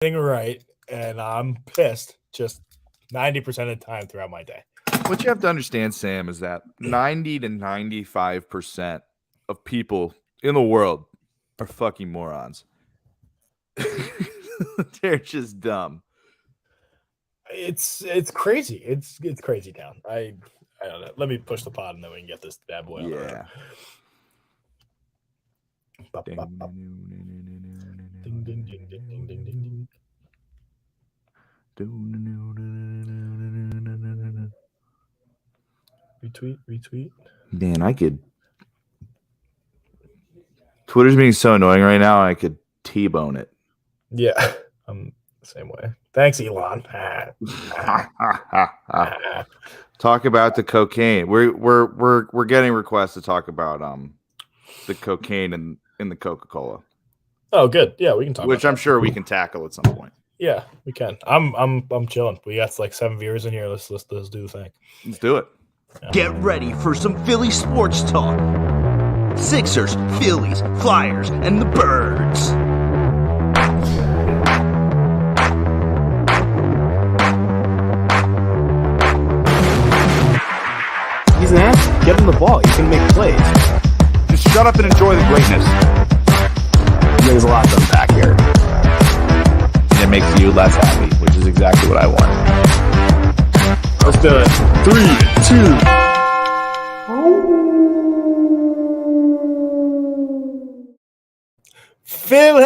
thing right, and I'm pissed just 90% of the time throughout my day. What you have to understand, Sam, is that 90 to 95% of people in the world are fucking morons. They're just dumb. It's crazy. It's crazy town. I don't know. Let me push the pod and then we can get this bad boy on the road. Ding, ding, ding, ding, ding, ding, ding, ding. Retweet. Man, I could. Twitter's being so annoying right now. I could T-bone it. Yeah, I'm the same way. Thanks, Elon. Talk about the cocaine. We're getting requests to talk about the cocaine in the Coca-Cola. Oh, good. Yeah, we can talk. Which about I'm that. sure we can tackle at some point. Yeah, we can. I'm chilling. We got like 7 viewers in here. Let's do the thing. Let's do it. Yeah. Get ready for some Philly sports talk. Sixers, Phillies, Flyers, and the Birds. He's an athlete. Get him the ball. He can make plays. Just shut up and enjoy the greatness. There's a lot to unpack here. And it makes you less happy, which is exactly what I want. Let's do it. 3, 2. Philly!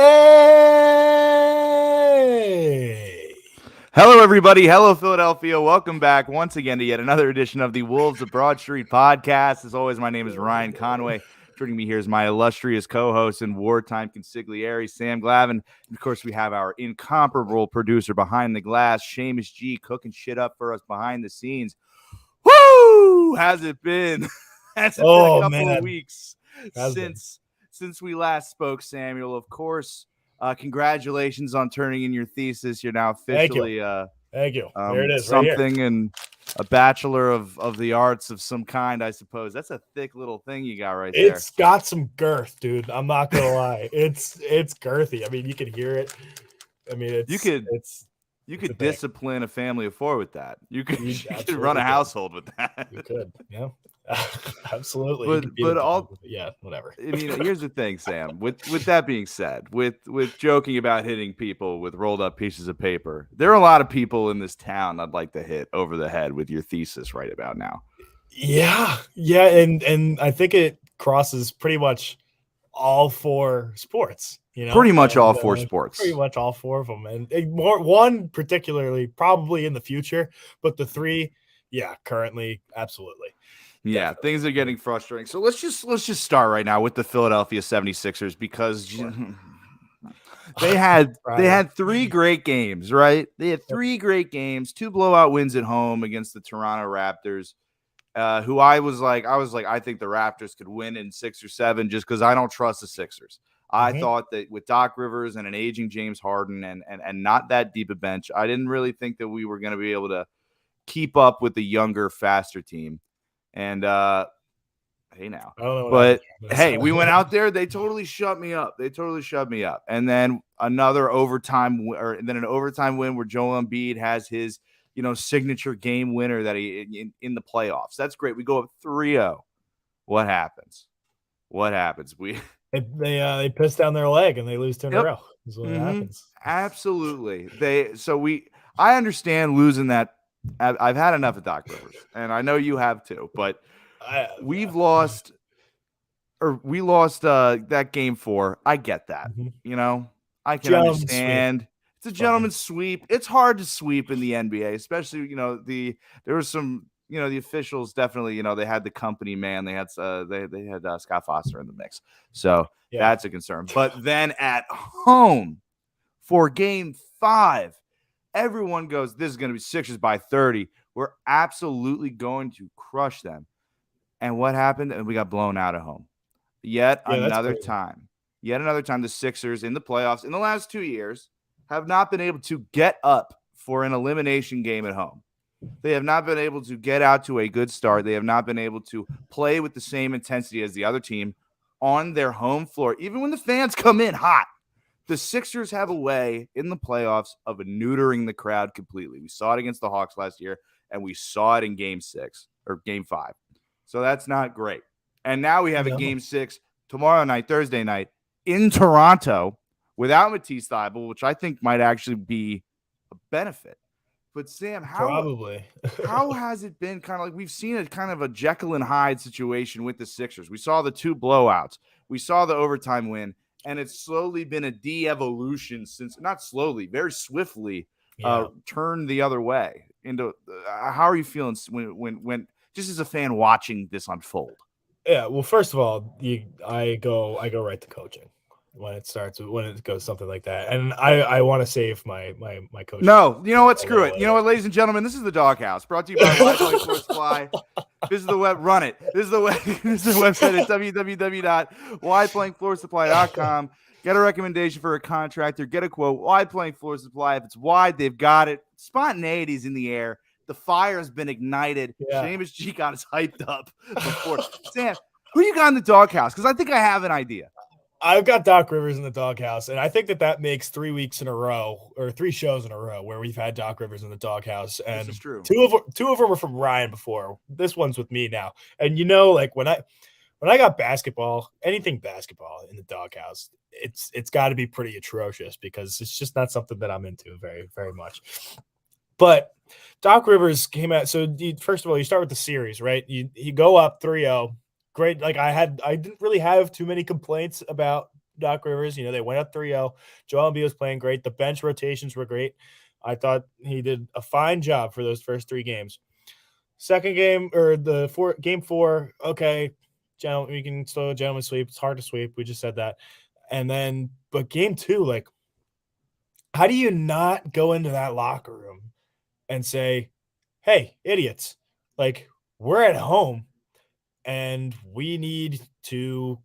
Hello, everybody. Hello, Philadelphia. Welcome back once again to yet another edition of the Wolves of Broad Street podcast. As always, my name is Ryan Conway. Joining me here is my illustrious co-host and wartime consigliere, Sam Glavin. And of course, we have our incomparable producer behind the glass, Seamus G, cooking shit up for us behind the scenes. Woo! Has it been? Has it been a couple of weeks since we last spoke, Samuel? Of course. Congratulations on turning in your thesis. You're now officially Thank you. There it is. Something and a bachelor of the arts of some kind, I suppose. That's a thick little thing you got right there. It's got some girth, dude. I'm not gonna lie. It's girthy. I mean, you can hear it. I mean, you could discipline a family of 4 with that. You could run a household with that. You could, yeah. Absolutely. But whatever. I mean, here's the thing, Sam. With that being said, with joking about hitting people with rolled up pieces of paper, there are a lot of people in this town I'd like to hit over the head with your thesis right about now. Yeah, and I think it crosses pretty much all 4 sports. You know, pretty much all 4 sports. Pretty much all 4 of them, and one particularly probably in the future, but the 3, currently, absolutely. Yeah, Definitely. Things are getting frustrating. So let's just start right now with the Philadelphia 76ers because they had 3 great games, right? They had 3 great games, 2 blowout wins at home against the Toronto Raptors, who I was like, I think the Raptors could win in 6 or 7 just because I don't trust the Sixers. I thought that with Doc Rivers and an aging James Harden and not that deep a bench, I didn't really think that we were going to be able to keep up with the younger, faster team. And hey now, but hey, we went out there. They totally shut me up. And then an overtime win where Joel Embiid has his signature game winner that he in the playoffs. That's great. We go up 3-0. What happens? They piss down their leg and they lose 2 in a row. Is what happens. Absolutely. I understand losing that. I've had enough of Doc Rivers, and I know you have too. But we lost that game 4. I get that. I can understand. Sweep. It's a gentleman's sweep. It's hard to sweep in the NBA, especially there was some the officials definitely they had the company man. They had Scott Foster in the mix, so that's a concern. But then at home for game 5. Everyone goes, this is going to be Sixers by 30. We're absolutely going to crush them. And what happened? And we got blown out at home. Yet another time, the Sixers in the playoffs in the last 2 years have not been able to get up for an elimination game at home. They have not been able to get out to a good start. They have not been able to play with the same intensity as the other team on their home floor. Even when the fans come in hot, The Sixers have a way in the playoffs of neutering the crowd completely. We saw it against the Hawks last year, and we saw it in Game 6 or Game 5. So that's not great. And now we have a Game 6 tomorrow night, Thursday night, in Toronto without Matisse Thybulle, which I think might actually be a benefit. But Sam, how has it been kind of like we've seen it kind of a Jekyll and Hyde situation with the Sixers? We saw the 2 blowouts. We saw the overtime win. And it's slowly been a de-evolution since, not slowly, very swiftly, turned the other way. Into how are you feeling when just as a fan watching this unfold? Yeah, well, first of all, I go right to coaching when it goes something like that, and I want to save my coach. No, you know what? Screw it. You know what, ladies and gentlemen, this is the Doghouse, brought to you by Why Play Floor Supply. This is the web. Run it. This is the website at www.whyplayingfloorsupply.com. Get a recommendation for a contractor. Get a quote. Why Playing Floor Supply? If it's wide, they've got it. Spontaneity is in the air. The fire has been ignited. Seamus G got us hyped up before. Sam, who you got in the Doghouse? Because I think I have an idea. I've got Doc Rivers in the Doghouse, and I think that makes 3 weeks in a row or 3 shows in a row where we've had Doc Rivers in the Doghouse. And this is true. Two of them were from Ryan before. This one's with me now. And like when I got anything basketball in the Doghouse, it's got to be pretty atrocious because it's just not something that I'm into very, very much. But Doc Rivers came out. So first of all, you start with the series, right? You go up 3-0. Great. Like I didn't really have too many complaints about Doc Rivers. They went up 3-0. Joel Embiid was playing great. The bench rotations were great. I thought he did a fine job for those first 3 games. Second game or game 4. Okay. We can still gentlemen sweep. It's hard to sweep. We just said that. And then, but game 2, like, how do you not go into that locker room and say, hey, idiots, like, we're at home and we need to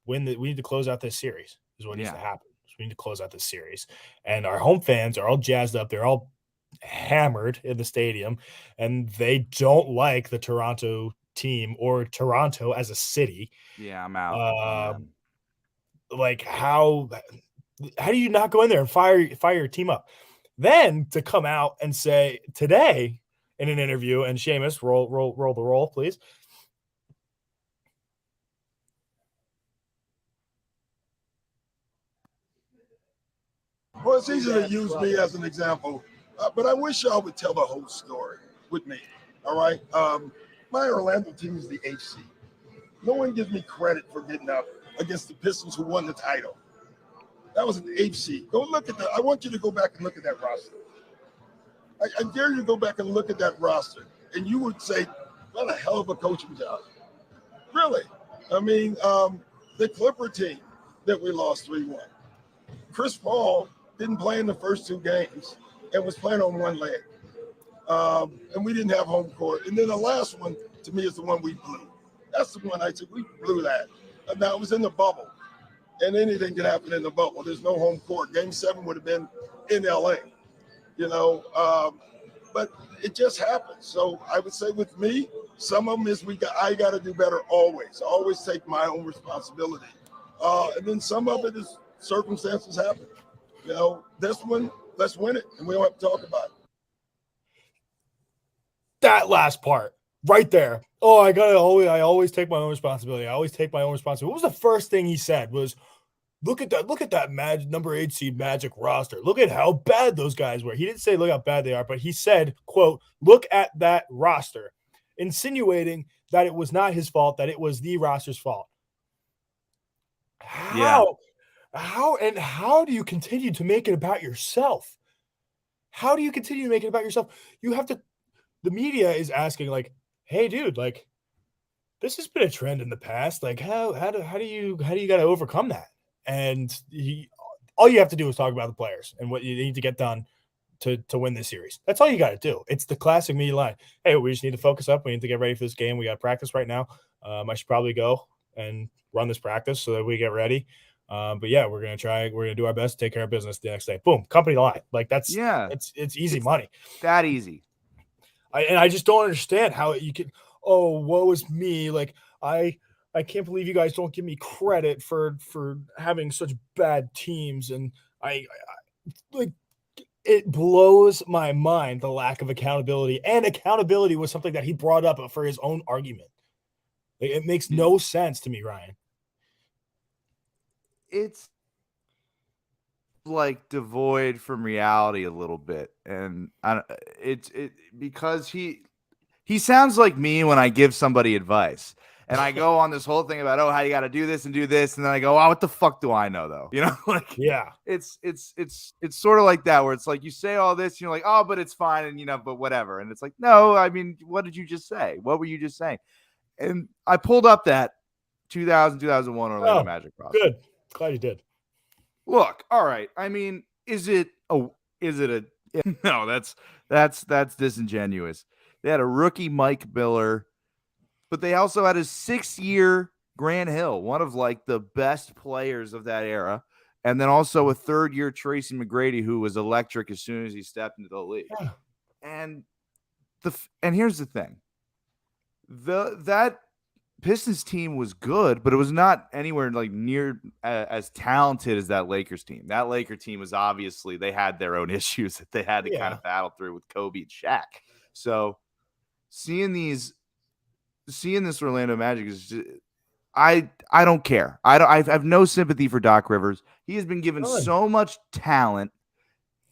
win we need to close out this series is what needs to happen. We need to close out this series. And our home fans are all jazzed up. They're all hammered in the stadium, and they don't like the Toronto team or Toronto as a city. Yeah, I'm out. Like how do you not go in there and fire your team up? Then to come out and say today in an interview, and Seamus, roll the roll, please. Well, it's easy to use me as an example, but I wish y'all would tell the whole story with me. All right. My Orlando team is the HC. No one gives me credit for getting up against the Pistons who won the title. That was an HC. Go look at that. I want you to go back and look at that roster. I dare you to go back and look at that roster, and you would say, what a hell of a coaching job. Really. I mean, the Clipper team that we lost 3-1. Chris Paul didn't play in the first 2 games and was playing on one leg. And we didn't have home court. And then the last one, to me, is the one we blew. That's the one I said, we blew that. Now, it was in the bubble, and anything can happen in the bubble. There's no home court. Game 7 would have been in L.A., but it just happened. So I would say with me, some of them is I got to do better always. I always take my own responsibility. And then some of it is circumstances happen. This one, let's win it, and we don't have to talk about it. That last part right there. Oh, I always take my own responsibility. I always take my own responsibility. What was the first thing he said was, look at that number 8 seed Magic roster. Look at how bad those guys were. He didn't say look how bad they are, but he said, quote, look at that roster, insinuating that it was not his fault, that it was the roster's fault. How do you continue to make it about yourself? How do you continue to make it about yourself? You have to. The media is asking, like, hey, dude, like, this has been a trend in the past. Like, how do you got to overcome that? And all you have to do is talk about the players and what you need to get done to win this series. That's all you got to do. It's the classic media line. Hey, we just need to focus up. We need to get ready for this game. We got practice right now. I should probably go and run this practice so that we get ready. But yeah, we're going to do our best to take care of business the next day. Boom. Company line. Like it's easy money. That easy. I just don't understand how you can, woe is me. Like I I can't believe you guys don't give me credit for having such bad teams, and I like it blows my mind the lack of accountability. And accountability was something that he brought up for his own argument. Like, it makes no sense to me, Ryan. It's like devoid from reality a little bit, and it's because he sounds like me when I give somebody advice. And I go on this whole thing about, how you got to do this and do this. And then I go, what the fuck do I know though? Like, yeah, it's sort of like that, where it's like, you say all this, and you're like, oh, but it's fine. And, but whatever. And it's like, no, I mean, what did you just say? What were you just saying? And I pulled up that 2001 Orlando Magic roster. Good. Glad you did. Look, all right. I mean, no, that's disingenuous. They had a rookie Mike Miller, but they also had a 6-year Grant Hill, one of like the best players of that era. And then also a 3rd-year Tracy McGrady, who was electric as soon as he stepped into the league. Yeah. And here's the thing. That Pistons team was good, but it was not anywhere like near as talented as that Lakers team. That Laker team was obviously, they had their own issues that they had to kind of battle through with Kobe and Shaq. So seeing this Orlando Magic is just, I don't care. I have no sympathy for Doc Rivers. He has been given so much talent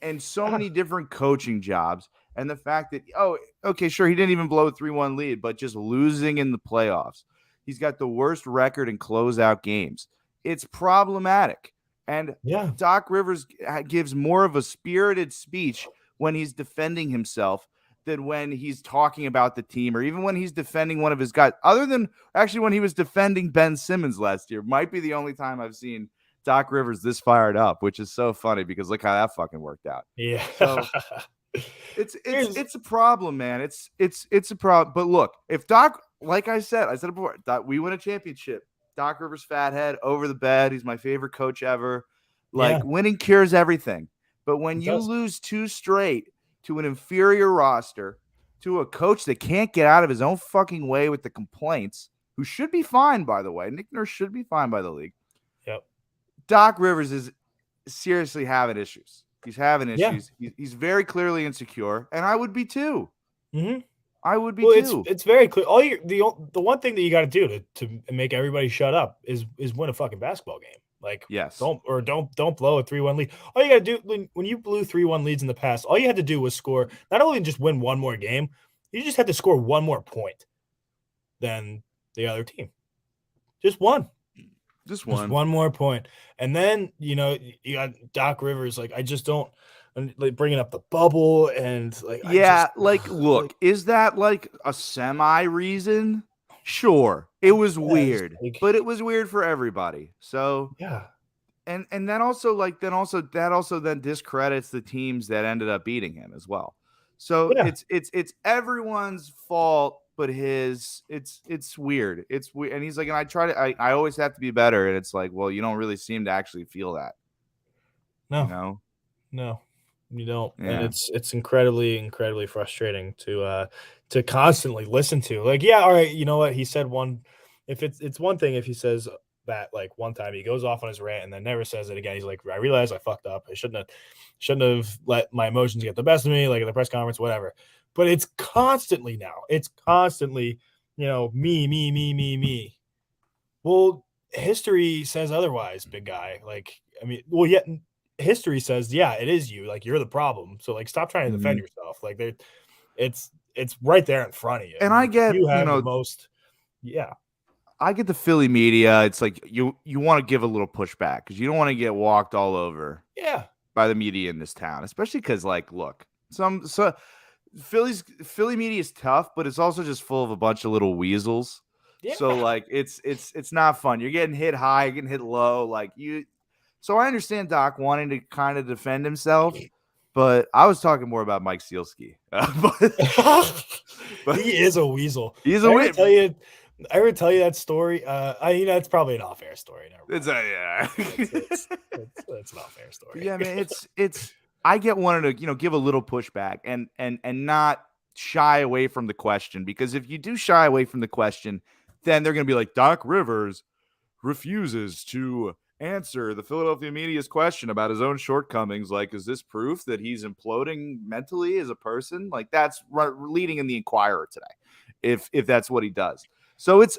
and so many different coaching jobs. And the fact that, okay, sure, he didn't even blow a 3-1 lead, but just losing in the playoffs. He's got the worst record in closeout games. It's problematic. And Doc Rivers gives more of a spirited speech when he's defending himself than when he's talking about the team, or even when he's defending one of his guys. Other than actually when he was defending Ben Simmons last year, might be the only time I've seen Doc Rivers this fired up, which is so funny because look how that fucking worked out. Yeah. So it's a problem, man. It's a problem. But look, if Doc, like I said it before, we win a championship. Doc Rivers, fathead, over the bed. He's my favorite coach ever. Winning cures everything. But when you lose 2 straight to an inferior roster, to a coach that can't get out of his own fucking way with the complaints, who should be fine, by the way. Nick Nurse should be fine by the league. Yep. Doc Rivers is seriously having issues. He's having issues. Yeah. He's very clearly insecure, and I would be too. Mm-hmm. I would be too. It's very clear. The one thing that you got to do to make everybody shut up is win a fucking basketball game. Like, don't blow a 3-1 lead. All you got to do when you blew 3-1 leads in the past, all you had to do was score. Not only just win one more game, you just had to score one more point than the other team. Just one. Just one more point. And then, you got Doc Rivers. Like, I just don't like bringing up the bubble and like. Look, is that like a semi reason? Sure. It was weird, but it was weird for everybody. So yeah. And then also that discredits the teams that ended up beating him as well. So it's everyone's fault but his. It's weird. It's weird. And he's like, and I always have to be better. And it's like, well, you don't really seem to actually feel that. No, you don't. Yeah. And it's incredibly, incredibly frustrating to constantly listen to. Like, yeah, all right, you know what? He said one. If it's one thing if he says that like one time, he goes off on his rant and then never says it again. He's like, I realized I fucked up. I shouldn't have let my emotions get the best of me, like at the press conference, whatever. But it's constantly now. It's constantly, me. Well, history says otherwise, big guy. Like, I mean, well, yet history says, yeah, it is you. Like, you're the problem. So, like, stop trying to defend yourself. Like, it's right there in front of you. And I get, you have the most. Yeah. I get the Philly media. It's like you want to give a little pushback because you don't want to get walked all over. Yeah. By the media in this town, especially because, like, look, Philly media is tough, but it's also just full of a bunch of little weasels. Yeah. So like it's not fun. You're getting hit high, you're getting hit low. Like so I understand Doc wanting to kind of defend himself, but I was talking more about Mike Sealski. But he is a weasel. He's a weasel. I ever tell you that story? It's probably an off-air story. It's an off-air story. Yeah, man. It's. I get wanted to give a little pushback and not shy away from the question, because if you do shy away from the question, then they're going to be like, Doc Rivers refuses to answer the Philadelphia media's question about his own shortcomings. Like, is this proof that he's imploding mentally as a person? Like, that's leading in the Inquirer today, if that's what he does. So it's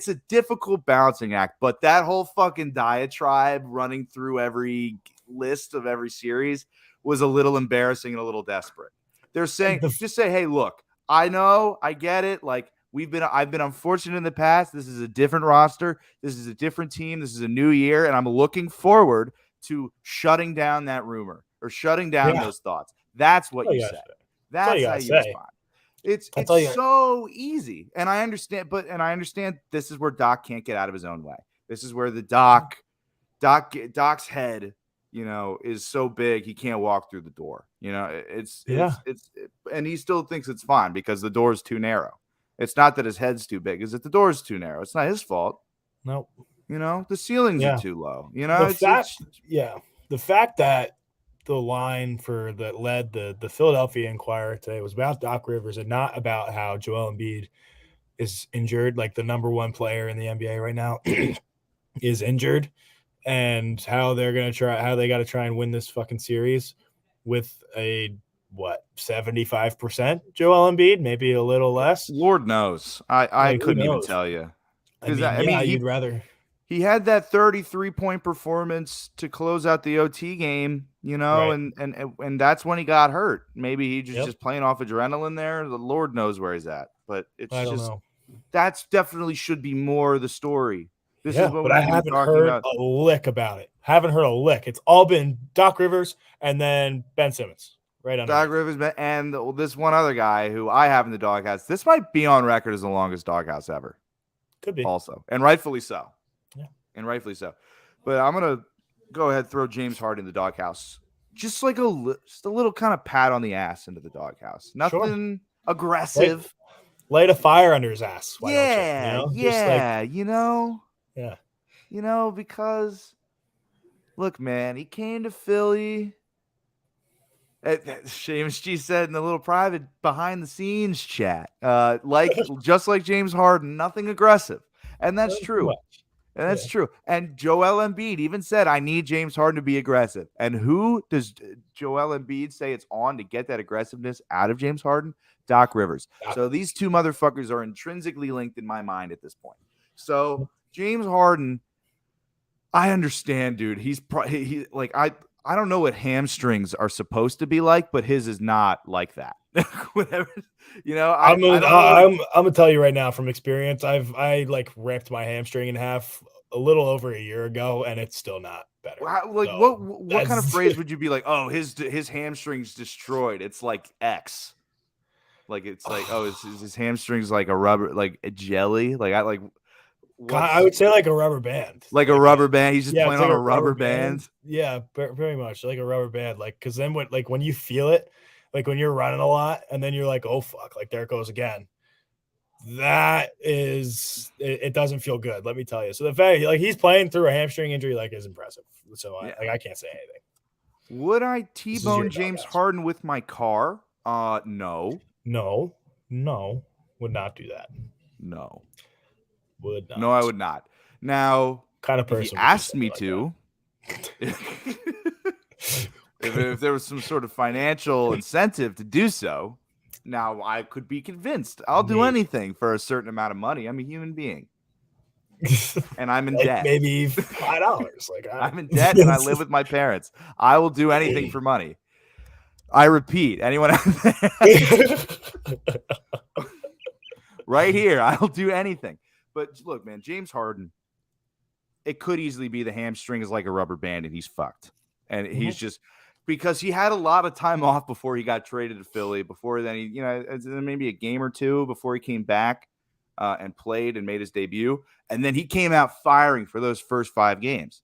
a difficult balancing act, but that whole fucking diatribe running through every list of every series was a little embarrassing and a little desperate. They're saying, just say, hey, look, I know, I get it. Like, I've been unfortunate in the past. This is a different roster. This is a different team. This is a new year, and I'm looking forward to shutting down that rumor or shutting down those thoughts. That's what you say. That's how you respond. It's so easy, and I understand. I understand this is where Doc can't get out of his own way. This is where the Doc's head, is so big he can't walk through the door. It's and he still thinks it's fine because the door is too narrow. It's not that his head's too big; it's that the door is too narrow. It's not his fault. Nope. The ceilings are too low. The fact that the line that led the Philadelphia Inquirer today was about Doc Rivers and not about how Joel Embiid is injured, like the number one player in the NBA right now is injured, and how they got to try and win this fucking series with a 75% Joel Embiid, maybe a little less. Lord knows. I couldn't even tell you. You'd rather. He had that 33-point performance to close out the OT game, Right. and that's when he got hurt. Maybe he just playing off adrenaline there. The Lord knows where he's at, but I don't know. That's definitely should be more the story. This is what I haven't heard a lick about it. Haven't heard a lick. It's all been Doc Rivers and then Ben Simmons. Right on. Doc Rivers and this one other guy who I have in the doghouse. This might be on record as the longest doghouse ever. Could be. Also, and rightfully so. Yeah. And rightfully so. But I'm going to go ahead and throw James Harden in the doghouse. Just like a little kind of pat on the ass into the doghouse. Nothing aggressive. Light a fire under his ass. Why don't you? Yeah. Yeah. Because look, man, he came to Philly. Seamus G said in the little private behind the scenes chat, just like James Harden, nothing aggressive. And that's true. And that's true. And Joel Embiid even said, I need James Harden to be aggressive. And who does Joel Embiid say it's on to get that aggressiveness out of James Harden? Doc Rivers. So these two motherfuckers are intrinsically linked in my mind at this point. So James Harden, I understand, dude. I don't know what hamstrings are supposed to be like, but his is not like that. Whatever, I'm gonna tell you right now from experience. I ripped my hamstring in half a little over a year ago, and it's still not better. What kind of phrase would you be like? Oh, his hamstring's destroyed. It's like X. Like it's like his hamstring's like a rubber, like a jelly. I would say like a rubber band. Like a rubber band. He's just playing on a rubber band. Yeah, very much like a rubber band. Because then when you feel it, like when you're running a lot, and then you're like, oh fuck, like there it goes again. That is, it doesn't feel good. Let me tell you. So the fact he's playing through a hamstring injury is impressive. So I can't say anything. Would I T-bone James Harden with my car? No. No, would not do that. No. Would not. No, I would not. Now, kind of person if he asked me to, if there was some sort of financial incentive to do so, now I could be convinced. I'll do anything for a certain amount of money. I'm a human being. And I'm in debt. Maybe $5. I'm in debt and I live with my parents. I will do anything for money. I repeat, anyone out there? Right here, I'll do anything. But look, man, James Harden, it could easily be the hamstring is like a rubber band and he's fucked. And he's just because he had a lot of time off before he got traded to Philly. Before then, he, maybe a game or two before he came back and played and made his debut. And then he came out firing for those first 5 games.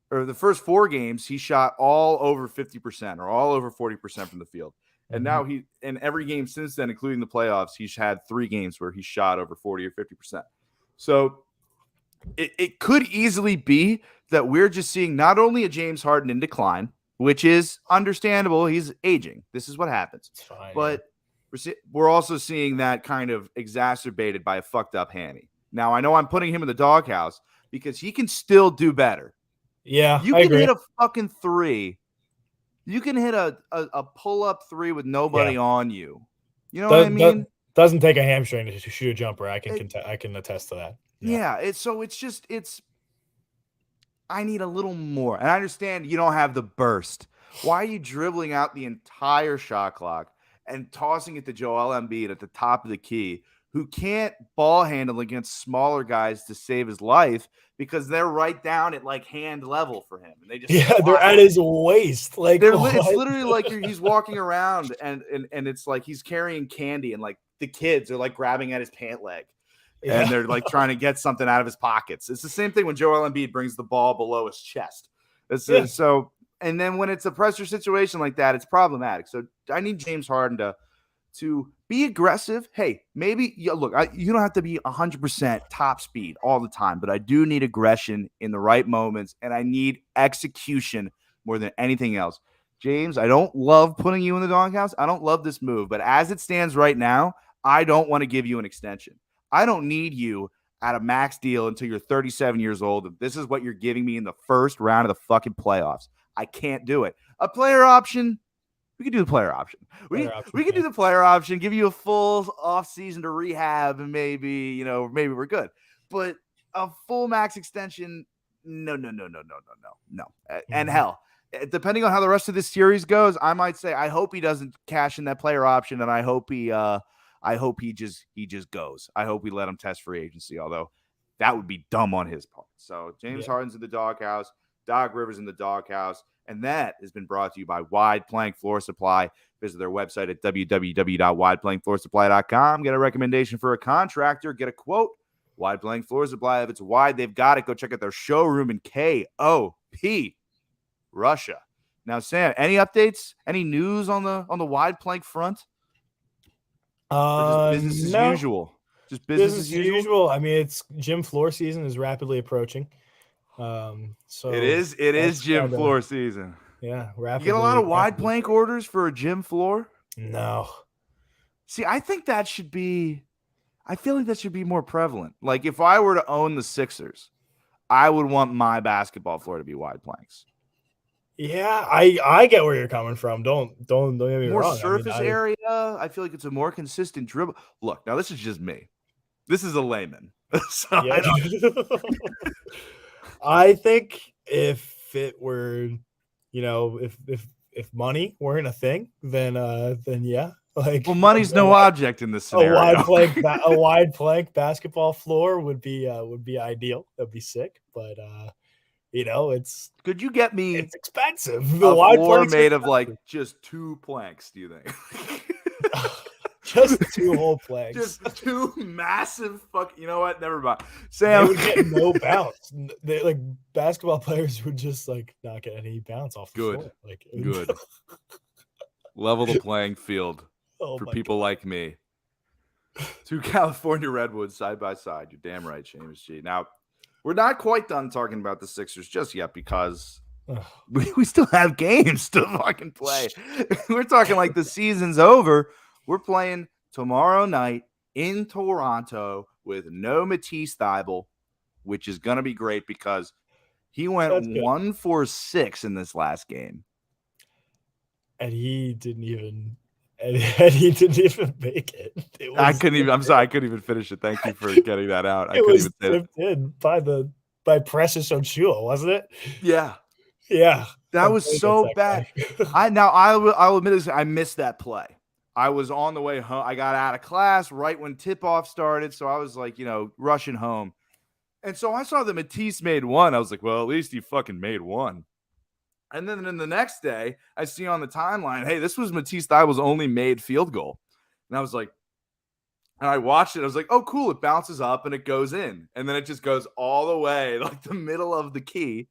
Or the first 4 games, he shot all over 50% or all over 40% from the field. And now in every game since then, including the playoffs, he's had 3 games where he shot over 40 or 50%. So it could easily be that we're just seeing not only a James Harden in decline, which is understandable. He's aging. This is what happens. Fine, but we're also seeing that kind of exacerbated by a fucked up hammy. Now, I know I'm putting him in the doghouse because he can still do better. Yeah, You I can agree. hit a fucking three. You can hit a pull-up three with nobody on you. You know what I mean? Doesn't take a hamstring to shoot a jumper. I can attest to that. Yeah. I need a little more. And I understand you don't have the burst. Why are you dribbling out the entire shot clock and tossing it to Joel Embiid at the top of the key, who can't ball handle against smaller guys to save his life because they're right down at like hand level for him, and they just they're at his waist. Like it's literally like he's walking around and it's like he's carrying candy and like the kids are like grabbing at his pant leg. And they're like trying to get something out of his pockets. It's the same thing when Joel Embiid brings the ball below his chest. So, and then when it's a pressure situation like that, it's problematic. So I need James Harden to be aggressive. Hey, maybe look, you don't have to be 100% top speed all the time, but I do need aggression in the right moments, and I need execution more than anything else. James, I don't love putting you in the doghouse. I don't love this move, but as it stands right now, I don't want to give you an extension. I don't need you at a max deal until you're 37 years old. And this is what you're giving me in the first round of the fucking playoffs. I can't do it. A player option, we could do the player option. We could do the player option, give you a full off season to rehab, and maybe we're good. But a full max extension, no. And hell, depending on how the rest of this series goes, I might say I hope he doesn't cash in that player option, and I hope he just goes. I hope we let him test free agency, although that would be dumb on his part. So James Harden's in the doghouse, Doc Rivers in the doghouse, and that has been brought to you by Wide Plank Floor Supply. Visit their website at www.wideplankfloorsupply.com. Get a recommendation for a contractor. Get a quote. Wide Plank Floor Supply. If it's wide, they've got it. Go check out their showroom in KOP, Russia. Now, Sam, any updates? Any news on the Wide Plank front? Or just business as usual. Just business as usual. I mean, it's gym floor season is rapidly approaching. So it is gym floor season. Yeah, rapidly. You get a lot of wide plank orders for a gym floor? No. See, I think that should be. I feel like that should be more prevalent. Like if I were to own the Sixers, I would want my basketball floor to be wide planks. Yeah, I get where you're coming from. Don't get me more wrong. More surface area. I feel like it's a more consistent dribble. Look, now this is just me. This is a layman. So yeah. I think if it were, if money weren't a thing, then yeah. Like, well, money's no object in this scenario. A wide plank basketball floor would be ideal. That'd be sick, but it's. Could you get me? It's expensive. The wide floor made of like just 2 planks. Do you think? Just 2 whole planks. Just 2 massive You know what? Never mind. Sam they would get no bounce. Like basketball players would just like not get any bounce off the floor. Like good. Level the playing field for people like me. 2 California Redwoods side by side. You're damn right, Seamus G. Now, we're not quite done talking about the Sixers just yet because we still have games to fucking play. We're talking like the season's over. We're playing tomorrow night in Toronto with no Matisse Thybulle, which is going to be great because he went 1 for 6 in this last game. And he didn't even make it. I'm sorry, I couldn't even finish it. Thank you for getting that out. I couldn't even say it. By Precious Ochoa, wasn't it? Yeah. Yeah. That was so bad. I'll admit this, I missed that play. I was on the way home. I got out of class right when tip-off started, so I was like, rushing home. And so I saw that Matisse made 1. I was like, well, at least he fucking made 1. And then the next day, I see on the timeline, hey, this was Matisse Thybulle's only made field goal. And I was like, and I watched it. I was like, oh, cool. It bounces up and it goes in. And then it just goes all the way, like the middle of the key.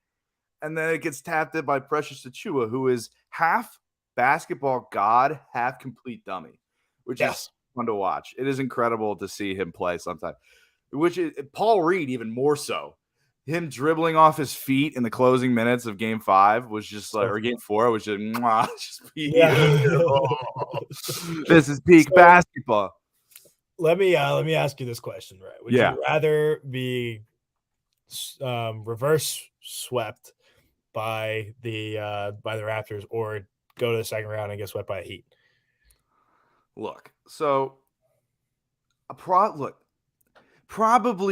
And then it gets tapped in by Precious Achiuwa, who is half basketball god, half complete dummy, which is fun to watch. It is incredible to see him play sometimes, which is Paul Reed even more so. Him dribbling off his feet in the closing minutes of Game 5 was just like, or Game 4 was just peak. This is peak basketball. Let me ask you this question, right? Would Yeah. you rather be reverse swept by the Raptors or go to the second round and get swept by the Heat? Look, so probably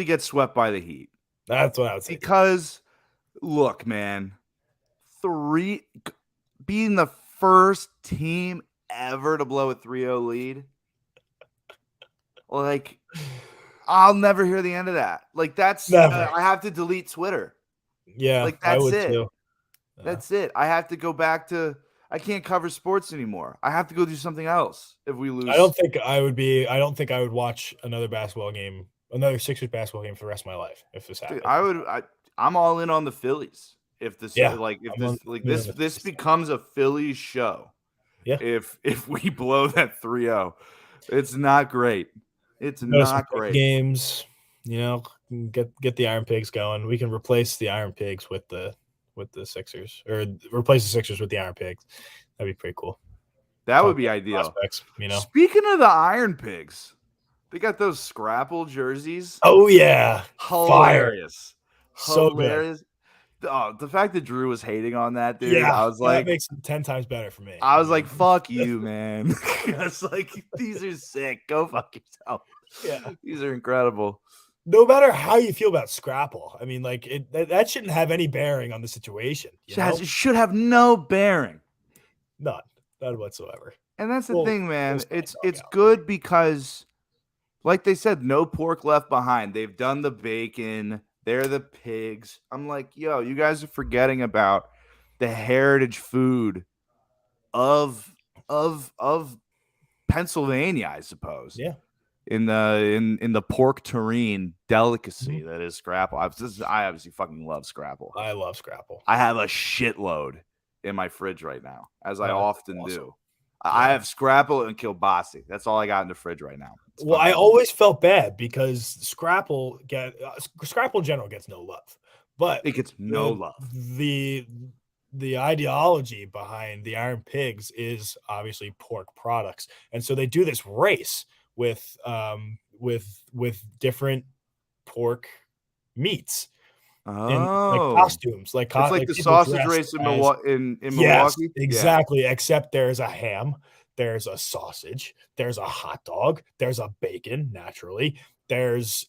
get swept by the Heat. That's what I would say. Because look, man, being the first team ever to blow a 3-0 lead. Like, I'll never hear the end of that. Like, that's I have to delete Twitter. Yeah, like I that's would it. too. That's it. I have to go back to. I can't cover sports anymore. I have to go do something else if we lose. I don't think I would watch another Sixers basketball game for the rest of my life if this happened. I'm all in on the Phillies. If this this becomes a Phillies show. Yeah. If we blow that 3-0, it's not great. It's not great. Games, get the Iron Pigs going. We can replace the Iron Pigs with the Sixers, or replace the Sixers with the Iron Pigs. That'd be pretty cool. That would be ideal. Speaking of the Iron Pigs, they got those Scrapple jerseys. Oh yeah, hilarious, so hilarious. Good. Oh, the fact that Drew was hating on that, dude. Yeah, I was like, that makes it 10 times better for me. I was like, fuck you, man. I was like, these are sick. Go fuck yourself. Yeah, these are incredible. No matter how you feel about Scrapple, I mean, like that shouldn't have any bearing on the situation. It should have no bearing. None whatsoever. And that's the thing, man. It's good because, like they said, no pork left behind. They've done the bacon. They're the pigs. I'm like, yo, you guys are forgetting about the heritage food of Pennsylvania, I suppose. Yeah. In the pork terrine delicacy that is Scrapple. I obviously fucking love Scrapple. I love Scrapple. I have a shitload in my fridge right now, as I often do. Yeah. I have Scrapple and kielbasa. That's all I got in the fridge right now. Well, I always felt bad because Scrapple in general gets no love, but it gets no love. The ideology behind the Iron Pigs is obviously pork products, and so they do this race with different pork meats. Oh, costumes, it's like the sausage race in Milwaukee. Yes, exactly. Yeah. Except there's a ham, there's a sausage, there's a hot dog, there's a bacon. Naturally, there is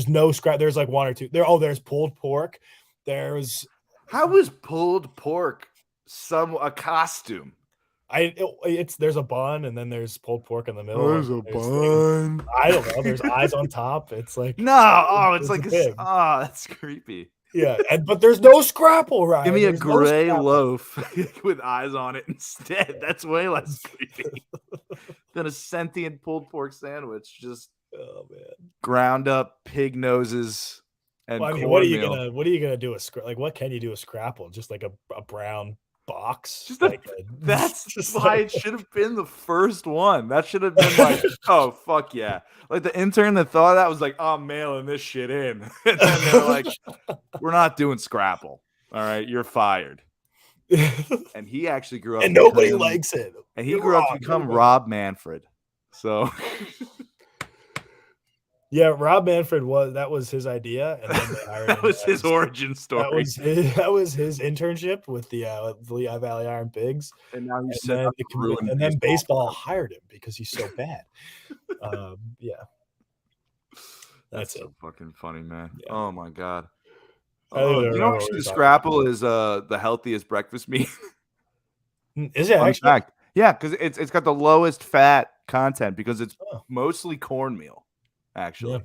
no scrap. There's like one or two. There's pulled pork. How is pulled pork a costume? There's a bun and then there's pulled pork in the middle. There's a bun. I don't know. There's eyes on top. It's like it's like that's creepy. Yeah, but there's no Scrapple, right? Give me a gray loaf with eyes on it instead. That's way less creepy than a sentient pulled pork sandwich. Just ground up pig noses and cornmeal. What are you gonna do with what can you do with Scrapple? Just like a brown box. That's why it should have been the first one. That should have been like, oh fuck yeah! Like the intern that thought of that was like, I'm mailing this shit in, and then they're like, we're not doing Scrapple. All right, you're fired. And he actually grew up, and nobody likes it. And he grew up to become Rob Manfred. So. Yeah, Rob Manfred was his idea, and then they hired that was his origin story. That was his internship with the Lehigh Valley Iron Pigs, and now then baseball hired him because he's so bad. Yeah, that's so fucking funny, man. Yeah. Oh my god. Actually, the Scrapple is the healthiest breakfast meat. Is it actually? Fact. Yeah, because it's got the lowest fat content because it's mostly cornmeal. Actually,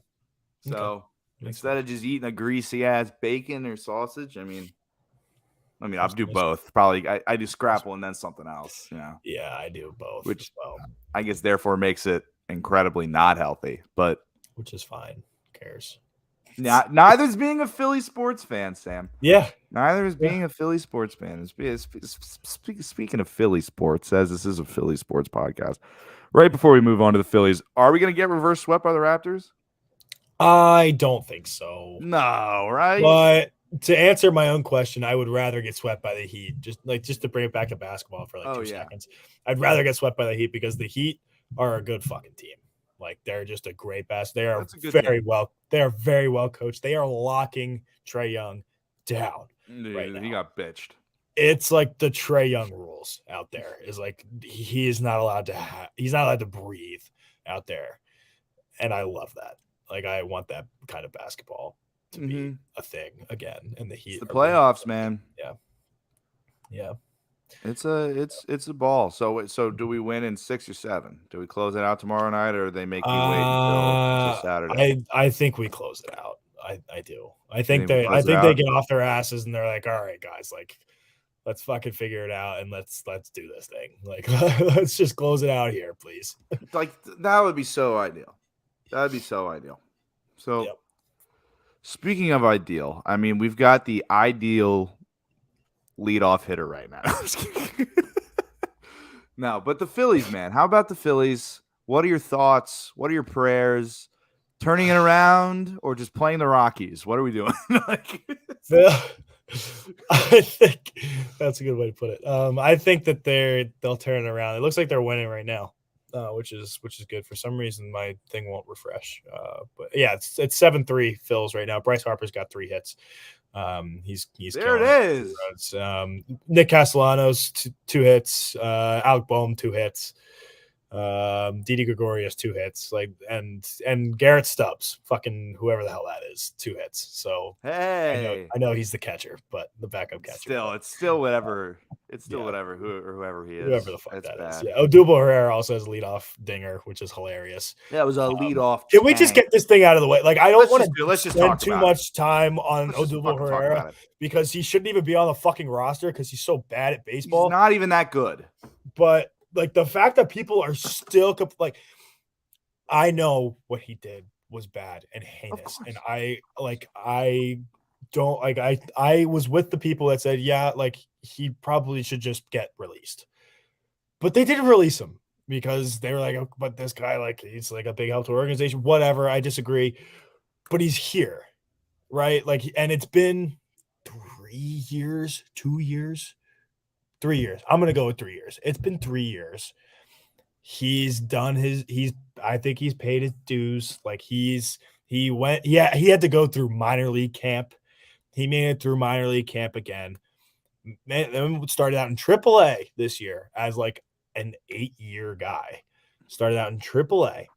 so instead of just eating a greasy ass bacon or sausage, I mean, I'll do both. Probably, I do Scrapple and then something else. Yeah, I do both. Which I guess therefore makes it incredibly not healthy, but which is fine. Who cares? Neither's being a Philly sports fan, Sam. Yeah, neither is being a Philly sports fan. Speaking of Philly sports, as this is a Philly sports podcast. Right before we move on to the Phillies, are we going to get reverse swept by the Raptors? I don't think so. No, right? But to answer my own question, I would rather get swept by the Heat. Just to bring it back to basketball for 2 seconds. I'd rather get swept by the Heat because the Heat are a good fucking team. Like they're just a great basketball. They are That's a good very team. well. They are very well coached. They are locking Trae Young down Dude, right now. he got bitched. It's like the Trae Young rules out there. Is like he is not allowed to. He's not allowed to breathe out there, and I love that. Like I want that kind of basketball to be a thing again. And the Heat, it's the playoffs, man. Yeah. It's a ball. So do we win in 6 or 7? Do we close it out tomorrow night, or they make me wait until Saturday? I think we close it out. I do. I think we they close it they out? get off their asses and they're like, all right, guys, like let's fucking figure it out and let's do this thing. Like let's just close it out here, please. Like that would be so ideal. That'd be so ideal. So Yep. Speaking of ideal, I mean, we've got the ideal leadoff hitter right now. No, but the Phillies, man. How about the Phillies? What are your thoughts? What are your prayers? Turning it around or just playing the Rockies? What are we doing? I think that's a good way to put it. I think that they'll turn it around. It looks like they're winning right now, which is good. For some reason, my thing won't refresh. But yeah, it's 7-3 Phils right now. Bryce Harper's got 3 hits. He's there it is. Nick Castellanos 2 hits. Alec Boehm 2 hits. Didi Gregorius 2 hits, like and Garrett Stubbs, fucking whoever the hell that is, 2 hits. So hey, I know he's the catcher, but the backup catcher. It's still whatever. It's still whatever whoever he is. Whoever the fuck it's that bad. is. Yeah. Odubel Herrera also has a leadoff dinger, which is hilarious. Yeah, it was a leadoff. Can we just get this thing out of the way? Like I don't want to spend too much time on Odubel Herrera because he shouldn't even be on the fucking roster because he's so bad at baseball. He's not even that good. But like the fact that people are still like, I know what he did was bad and heinous, and I don't like. I was with the people that said, yeah, like he probably should just get released, but they didn't release him because they were like, oh, but this guy, like, he's like a big help to our organization. Whatever, I disagree, but he's here, right? Like, and it's been 3 years, 2 years. 3 years. I'm gonna go with 3 years. It's been 3 years. He's done I think he's paid his dues. Like he had to go through minor league camp. He made it through minor league camp again. Then started out in AAA this year as like an 8-year guy. Started out in AAA.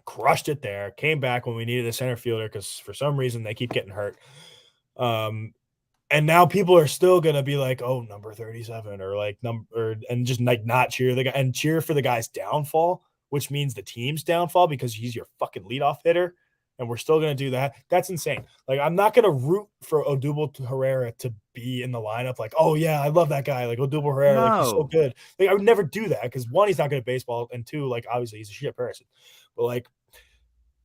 Crushed it there. Came back when we needed a center fielder because for some reason they keep getting hurt. And now people are still gonna be like, "Oh, number 37," or like and just like not cheer the guy and cheer for the guy's downfall, which means the team's downfall because he's your fucking leadoff hitter. And we're still gonna do that. That's insane. Like, I'm not gonna root for Odubel Herrera to be in the lineup. Like, oh yeah, I love that guy. Like Odubel Herrera, like, he's so good. Like, I would never do that because 1, he's not good at baseball, and 2, like obviously he's a shit person. But like,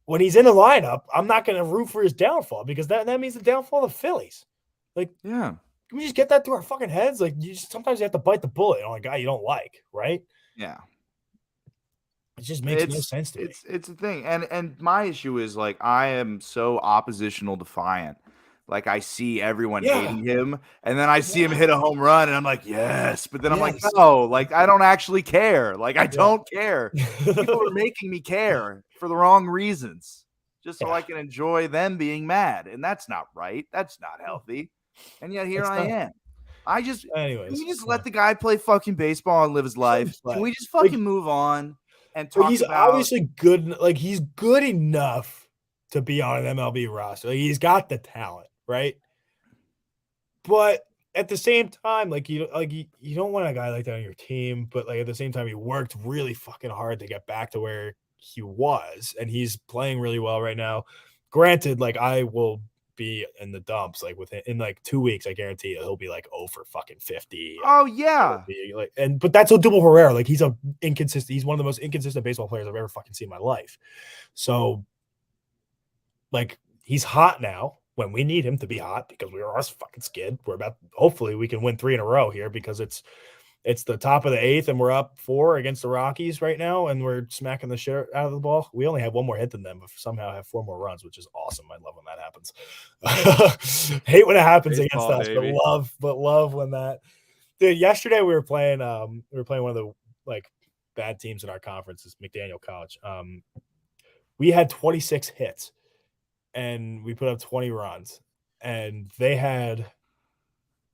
when he's in the lineup, I'm not gonna root for his downfall because that means the downfall of the Phillies. Like, yeah, can we just get that through our fucking heads? Like, sometimes you have to bite the bullet on a guy you don't like, right? Yeah, it just makes no sense to me. It's a thing, and my issue is like I am so oppositional defiant. Like I see everyone hating him, and then I see him hit a home run, and I'm like, yes. But then I'm like, no, like I don't actually care. Like I don't care. People are making me care for the wrong reasons, just so I can enjoy them being mad, and that's not right. That's not healthy. And yet here I am. Can we just let the guy play fucking baseball and live his life? Can we just fucking move on and talk he's about? Obviously good. Like he's good enough to be on an MLB roster. Like, he's got the talent, right? But at the same time, like you don't want a guy like that on your team. But like at the same time, he worked really fucking hard to get back to where he was, and he's playing really well right now. Granted, like I will be in the dumps like in like 2 weeks. I guarantee you he'll be like 0 for fucking 50. Oh yeah, but that's Odubel Herrera. Like he's inconsistent. He's one of the most inconsistent baseball players I've ever fucking seen in my life. So like he's hot now when we need him to be hot because we are fucking skid. Hopefully we can win 3 in a row here because it's the top of the 8th and we're up 4 against the Rockies right now and we're smacking the shit out of the ball. We only have 1 more hit than them, but somehow have 4 more runs, which is awesome. I love when that happens. Hate when it happens baseball, against us, baby. but love when that. Dude, yesterday we were playing one of the like bad teams in our conference is McDaniel College. We had 26 hits and we put up 20 runs, and they had,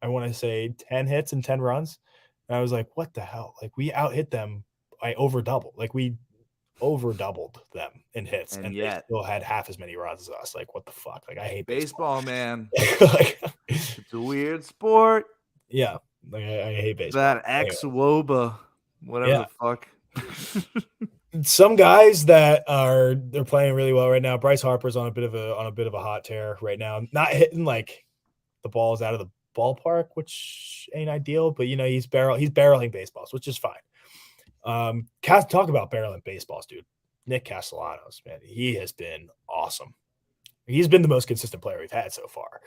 I want to say 10 hits and 10 runs. And I was like, what the hell? Like, we out hit them by over double. Like, we over doubled them in hits, and yet they still had half as many runs as us. Like, what the fuck? Like, I hate baseball, man. Like, it's a weird sport. Yeah. Like, I hate baseball. That ex-Woba, whatever the fuck. Some guys that they're playing really well right now. Bryce Harper's on a bit of a hot tear right now. Not hitting like the balls out of the ballpark, which ain't ideal, but he's barreling baseballs, which is fine. Talk about barreling baseballs, dude. Nick Castellanos, man, he has been awesome. He's been the most consistent player we've had so far,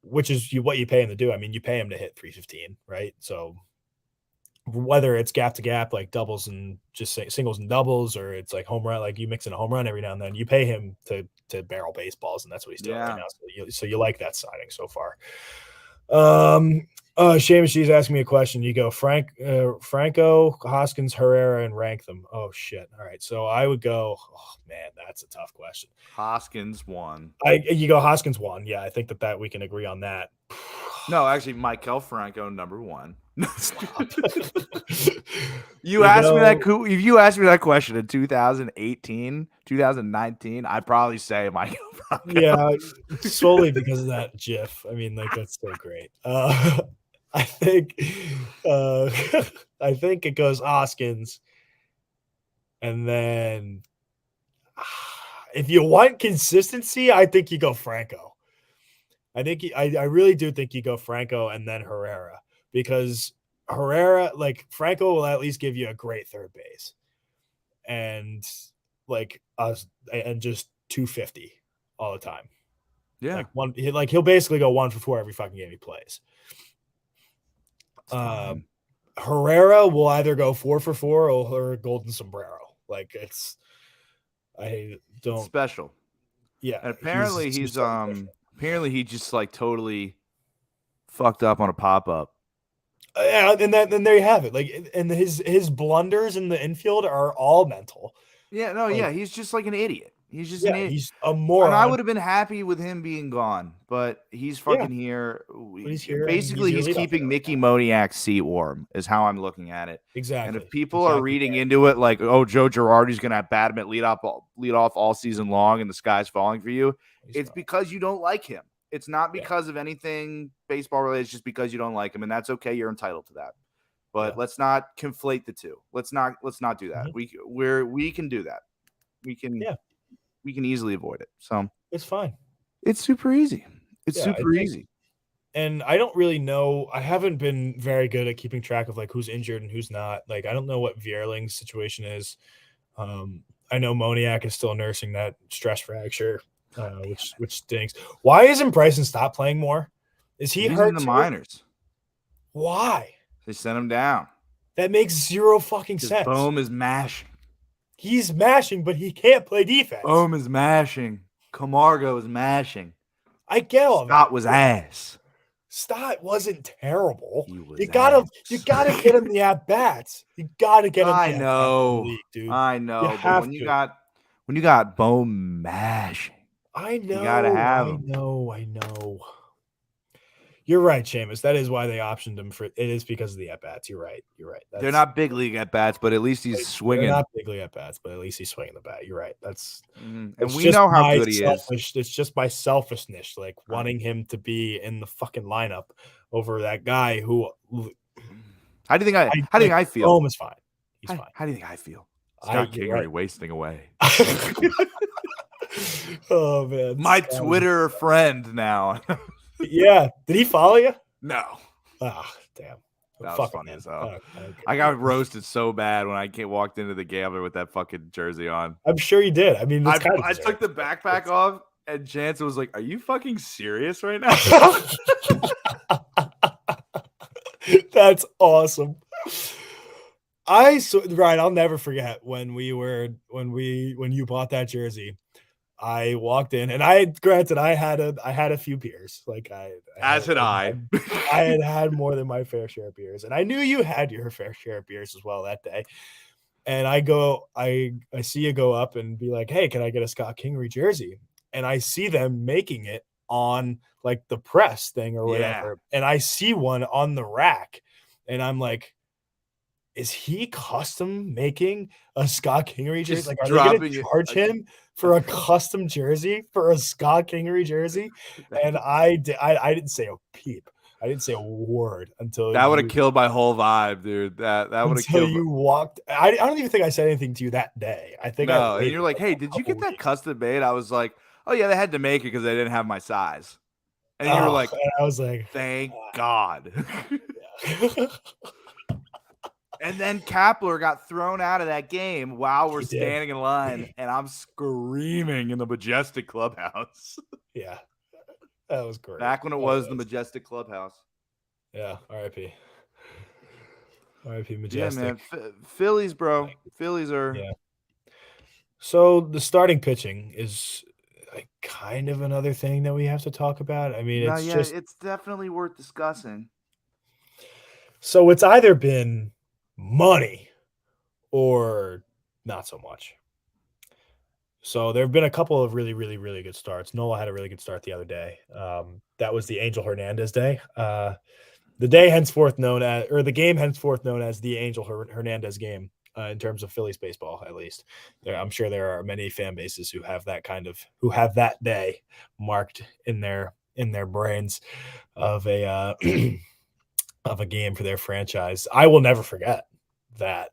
which is what you pay him to do. I mean, you pay him to hit 315, right? So whether it's gap to gap, like doubles and just singles and doubles, or it's like home run, like you mix in a home run every now and then, you pay him to barrel baseballs, and that's what he's doing right now. So you like that signing so far. Seamus, she's asking me a question. You go Franco, Hoskins, Herrera, and rank them. Oh shit. All right. So I would go, oh man, that's a tough question. Hoskins 1. You go Hoskins 1. Yeah, I think that we can agree on that. No, actually, Maikel Franco number 1. You asked me that. If you asked me that question in 2018, 2019, I'd probably say Maikel Franco. Yeah, solely because of that GIF. I mean, like, that's so great. I think it goes Hoskins, and then if you want consistency, I think you go Franco. I really do think you go Franco and then Herrera, because Herrera, like, Franco will at least give you a great third base and like us and just 250 all the time. Yeah. He'll basically go 1 for 4 every fucking game he plays. Herrera will either go 4 for 4 or a golden sombrero. Like, I don't special. Yeah. And apparently apparently he just like totally fucked up on a pop-up. Yeah, and there you have it. Like, and his blunders in the infield are all mental. Yeah, no, like, yeah, he's just like an idiot. He's just an idiot. He's a moron. And I would have been happy with him being gone, but he's fucking here. But he's here. Basically, he's keeping Mickey Moniak's seat warm, is how I'm looking at it. Exactly. And if people are reading into it like, oh, Joe Girardi's going to have Batman lead off all season long and the sky's falling for you, it's because you don't like him. It's not because of anything baseball related. It's just because you don't like him, and that's okay. You're entitled to that. But let's not conflate the two. Let's not do that. Mm-hmm. We can do that. We can easily avoid it. So it's fine. It's super easy. It's super easy. And I don't really know. I haven't been very good at keeping track of like who's injured and who's not. Like, I don't know what Vierling's situation is. I know Moniak is still nursing that stress fracture, which stinks. Why isn't Bryson Stott playing more? Is he hurt in the minors? Why? They sent him down. That makes zero fucking sense. Bohm is mashing. He's mashing, but he can't play defense. Bohm is mashing. Camargo is mashing. I get all that. Stott was ass. Stott wasn't terrible. You gotta get him the at bats. You gotta get him. I know, league, dude. I know. But when you got Bohm mashing, I know. You gotta have him. I know. You're right, Seamus. That is why they optioned him for. It is because of the at bats. You're right. They're not big league at bats, but at least he's swinging. They're not big league at bats, but at least he's swinging the bat. You're right. And we know how good he is. It's just my selfishness, like wanting him to be in the fucking lineup over that guy who. How do you think I feel? Bohm is fine. He's fine. How do you think I feel? Scott Kingery wasting away. Oh man, my Twitter friend now. Yeah, did he follow you? No. Ah, damn. That was funny as hell. Okay. I got roasted so bad when I walked into the Gambler with that fucking jersey on. I'm sure you did. I mean, I took the backpack off, and Chance was like, "Are you fucking serious right now?" That's awesome. I'll never forget when you bought that jersey. I walked in, and I had a few beers. Like I had more than my fair share of beers, and I knew you had your fair share of beers as well that day. And I see you go up and be like, hey, can I get a Scott Kingery jersey? And I see them making it on like the press thing or whatever. Yeah. And I see one on the rack and I'm like, is he custom making a Scott Kingery jersey? Like, are they going to charge him for a custom jersey for a Scott Kingery jersey? And I didn't say a peep. I didn't say a word until that would have killed my whole vibe, dude. That would have killed. You walked. I don't even think I said anything to you that day. I think no. And you're like, hey, did you get that custom made? I was like, oh yeah, they had to make it because they didn't have my size. And you were like, I was like, thank God. And then Kapler got thrown out of that game while we're standing in line, and I'm screaming in the Majestic Clubhouse. Yeah, that was great. Back when it was the Majestic Clubhouse. Yeah, R.I.P. R.I.P. Majestic. Yeah, man. Phillies, bro. Phillies are. Yeah. So the starting pitching is like kind of another thing that we have to talk about. I mean, it's definitely worth discussing. So it's either been money or not so much. So there have been a couple of really, really, really good starts. Nola had a really good start the other day. That was the Angel Hernandez day. The game henceforth known as the Angel Hernandez game in terms of Phillies baseball, at least. I'm sure there are many fan bases who have that day marked in their brains of a of a game for their franchise. I will never forget that.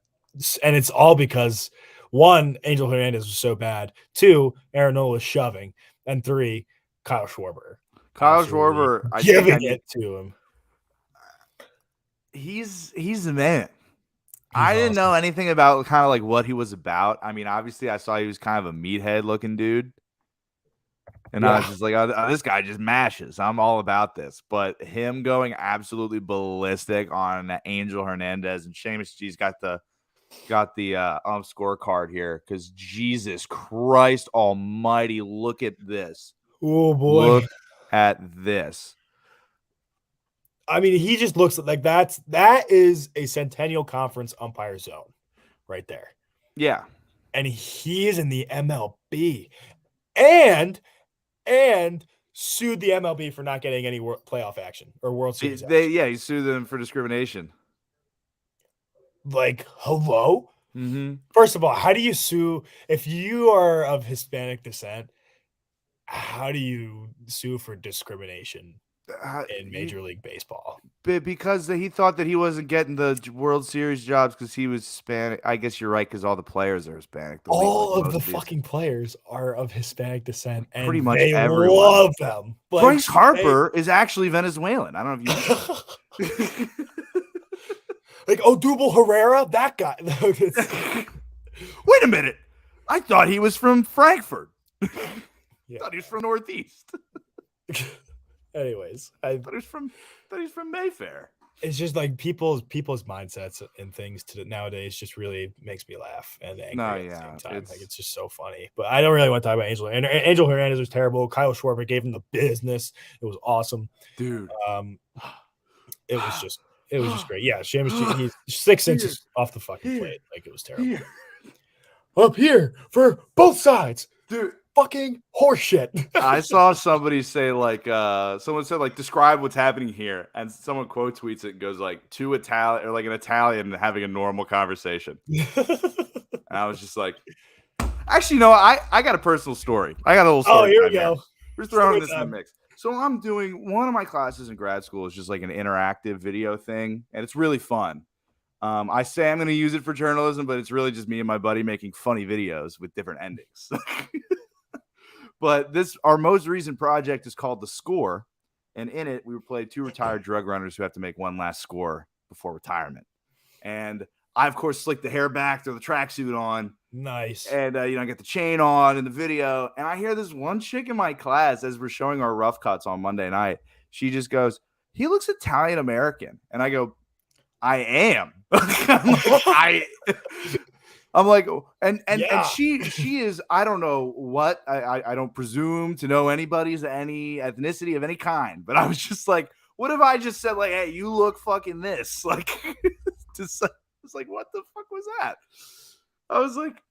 And it's all because, one, Angel Hernandez was so bad. Two, Aaron Nola was shoving. And three, Kyle Schwarber. Kyle Schwarber, giving it to him. He's the man. I didn't know anything about kind of like what he was about. I mean, obviously I saw he was kind of a meathead looking dude. And I was just like, oh, this guy just mashes. I'm all about this. But him going absolutely ballistic on Angel Hernandez, and Seamus G's got the scorecard here because Jesus Christ almighty, look at this. Oh, boy. Look at this. I mean, he just looks like that is a Centennial Conference umpire zone right there. Yeah. And he is in the MLB. And sued the MLB for not getting any playoff action or World Series action. He sued them for discrimination. Like, hello? Mm-hmm. First of all, how do you sue if you are of Hispanic descent? How do you sue for discrimination in Major League Baseball? Because he thought that he wasn't getting the World Series jobs because he was Hispanic. I guess you're right because all the players are Hispanic. All of the fucking players are of Hispanic descent, and pretty much they everyone love them. Like, Bryce Harper is actually Venezuelan. I don't know if you. Like Odubel Herrera, that guy. Wait a minute! I thought he was from Frankfurt. Yeah. I thought he was from Northeast. Anyways, I thought he's from Mayfair. It's just like people's mindsets and things nowadays just really makes me laugh and angry at the same time. It's just so funny. But I don't really want to talk about Angel. Angel Hernandez was terrible. Kyle Schwarber gave him the business. It was awesome, dude. It was just great. Yeah, Seamus, he's 6 inches off the fucking plate. Like, it was terrible. Up here for both sides, dude. Fucking horseshit. I saw somebody say someone said describe what's happening here, and someone quote tweets it and goes like an Italian having a normal conversation. And I was just like, actually, no, I got a personal story. I got a little story. Oh, here we go. We're throwing this in the mix. So I'm doing one of my classes in grad school is just like an interactive video thing, and it's really fun. I say I'm going to use it for journalism, but it's really just me and my buddy making funny videos with different endings. But our most recent project is called The Score, and in it, we played 2 retired drug runners who have to make one last score before retirement. And I, of course, slick the hair back, throw the tracksuit on. Nice. And, I get the chain on in the video. And I hear this one chick in my class as we're showing our rough cuts on Monday night. She just goes, he looks Italian-American. And I go, I am. I'm like, and she is, I don't know what, I don't presume to know anybody's any ethnicity of any kind, but I was just like, what if I just said like, hey, you look fucking this? Like, it's like, what the fuck was that? I was like,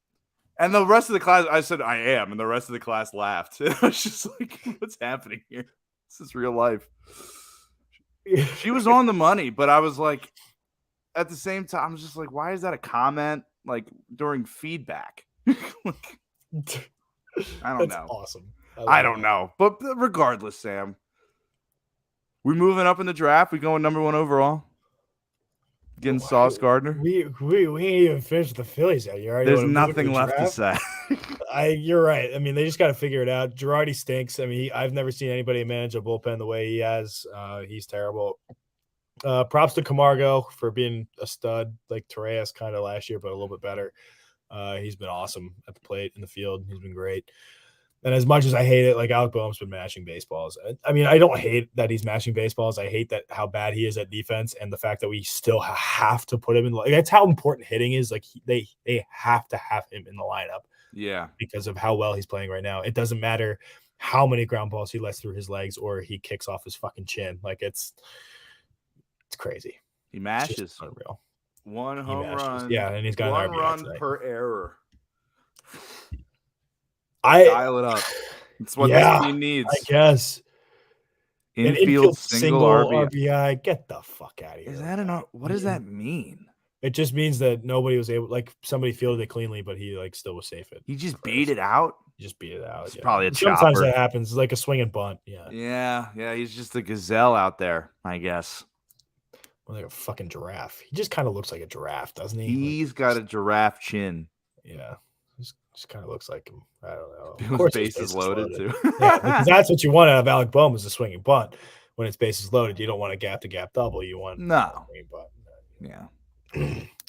and the rest of the class, I said, I am. And the rest of the class laughed. And I was just like, what's happening here? This is real life. She was on the money, but I was like, at the same time, I was just like, why is that a comment like during feedback? I don't know. Awesome. I don't know. But regardless, Sam, we moving up in the draft. We going number 1 overall. Getting Sauce Gardner. We ain't even finished the Phillies yet. You already There's nothing left to say. You're right. I mean, they just got to figure it out. Girardi stinks. I mean, I've never seen anybody manage a bullpen the way he has. He's terrible. Props to Camargo for being a stud, like Torres kind of last year, but a little bit better. He's been awesome at the plate in the field. He's been great. And as much as I hate it, like Alec Boehm's been mashing baseballs. I mean, I don't hate that he's mashing baseballs. I hate that how bad he is at defense and the fact that we still have to put him in. Like, that's how important hitting is. Like they have to have him in the lineup. Yeah, because of how well he's playing right now. It doesn't matter how many ground balls he lets through his legs or he kicks off his fucking chin. Like it's crazy. He mashes. Unreal. One home run. Yeah, and he's got one an RBI run tonight. per error. Dial it up. It's what this team needs. I guess. Infield single RBI. Get the fuck out of here. Is that what does that mean? It just means that nobody was able, like somebody fielded it cleanly, but he like still was safe. He just beat it out. Just beat it out. It's probably a Sometimes chopper. that happens. It's like a swing and bunt. Yeah. He's just a gazelle out there, I guess. Like a fucking giraffe. He just kind of looks like a giraffe, doesn't he? He's got a giraffe chin. Yeah. Just kind of looks like him. I don't know. Of course, bases loaded too. Yeah, because that's what you want out of Alec Boehm is a swinging bunt. When it's bases loaded, you don't want a gap-to-gap double. You want no. swinging bunt. Yeah.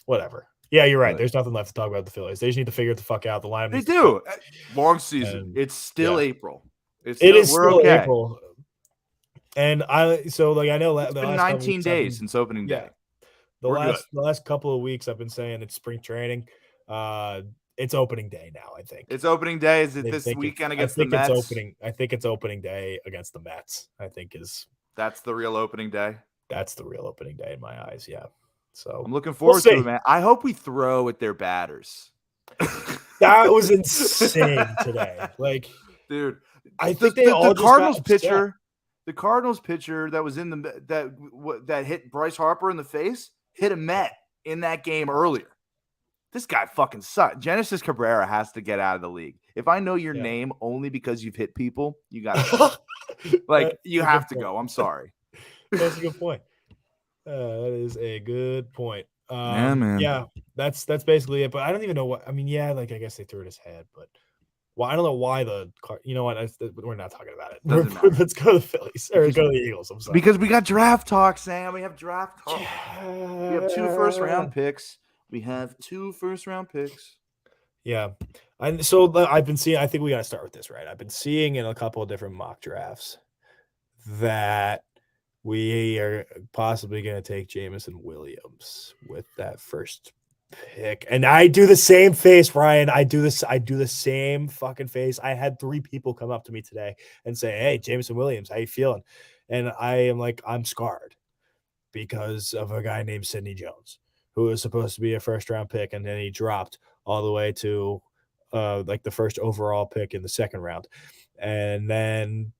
Whatever. Yeah, you're right. There's nothing left to talk about the Phillies. They just need to figure it the fuck out. The lineup. They do. Long season. And, it's still April. It is still April. And I know it's been 19 days since opening day. The last couple of weeks I've been saying it's spring training. It's opening day now, I think. It's opening day. Is it this weekend against the Mets? I think it's opening day against the Mets. That's the real opening day. That's the real opening day in my eyes, yeah. So I'm looking forward to it, man. I hope we throw at their batters. That was insane today. Like, dude, I think the Cardinals pitcher, the Cardinals pitcher that was in that hit Bryce Harper in the face, hit a Met in that game earlier. This guy fucking sucks. Genesis Cabrera has to get out of the league. If I know your name only because you've hit people, you got to you have to go. I'm sorry. That's a good point. That is a good point. Yeah, man. Yeah, that's basically it. But I don't even know what. I mean, yeah, like I guess they threw it his head, but I don't know why you know what? We're not talking about it. Let's go to the Phillies or go to the Eagles. I'm sorry. Because we got draft talk, Sam. We have draft talk. We have 2 first-round picks. Yeah. And so I've been seeing, I think we got to start with this, right? I've been seeing in a couple of different mock drafts that we are possibly going to take Jameson Williams with that first pick. And I do the same face, Ryan. I do the same fucking face. I had 3 people come up to me today and say, "Hey, Jameson Williams, how you feeling?" And I am like, I'm scarred because of a guy named Sidney Jones, who was supposed to be a first-round pick, and then he dropped all the way to like the first overall pick in the second round. And then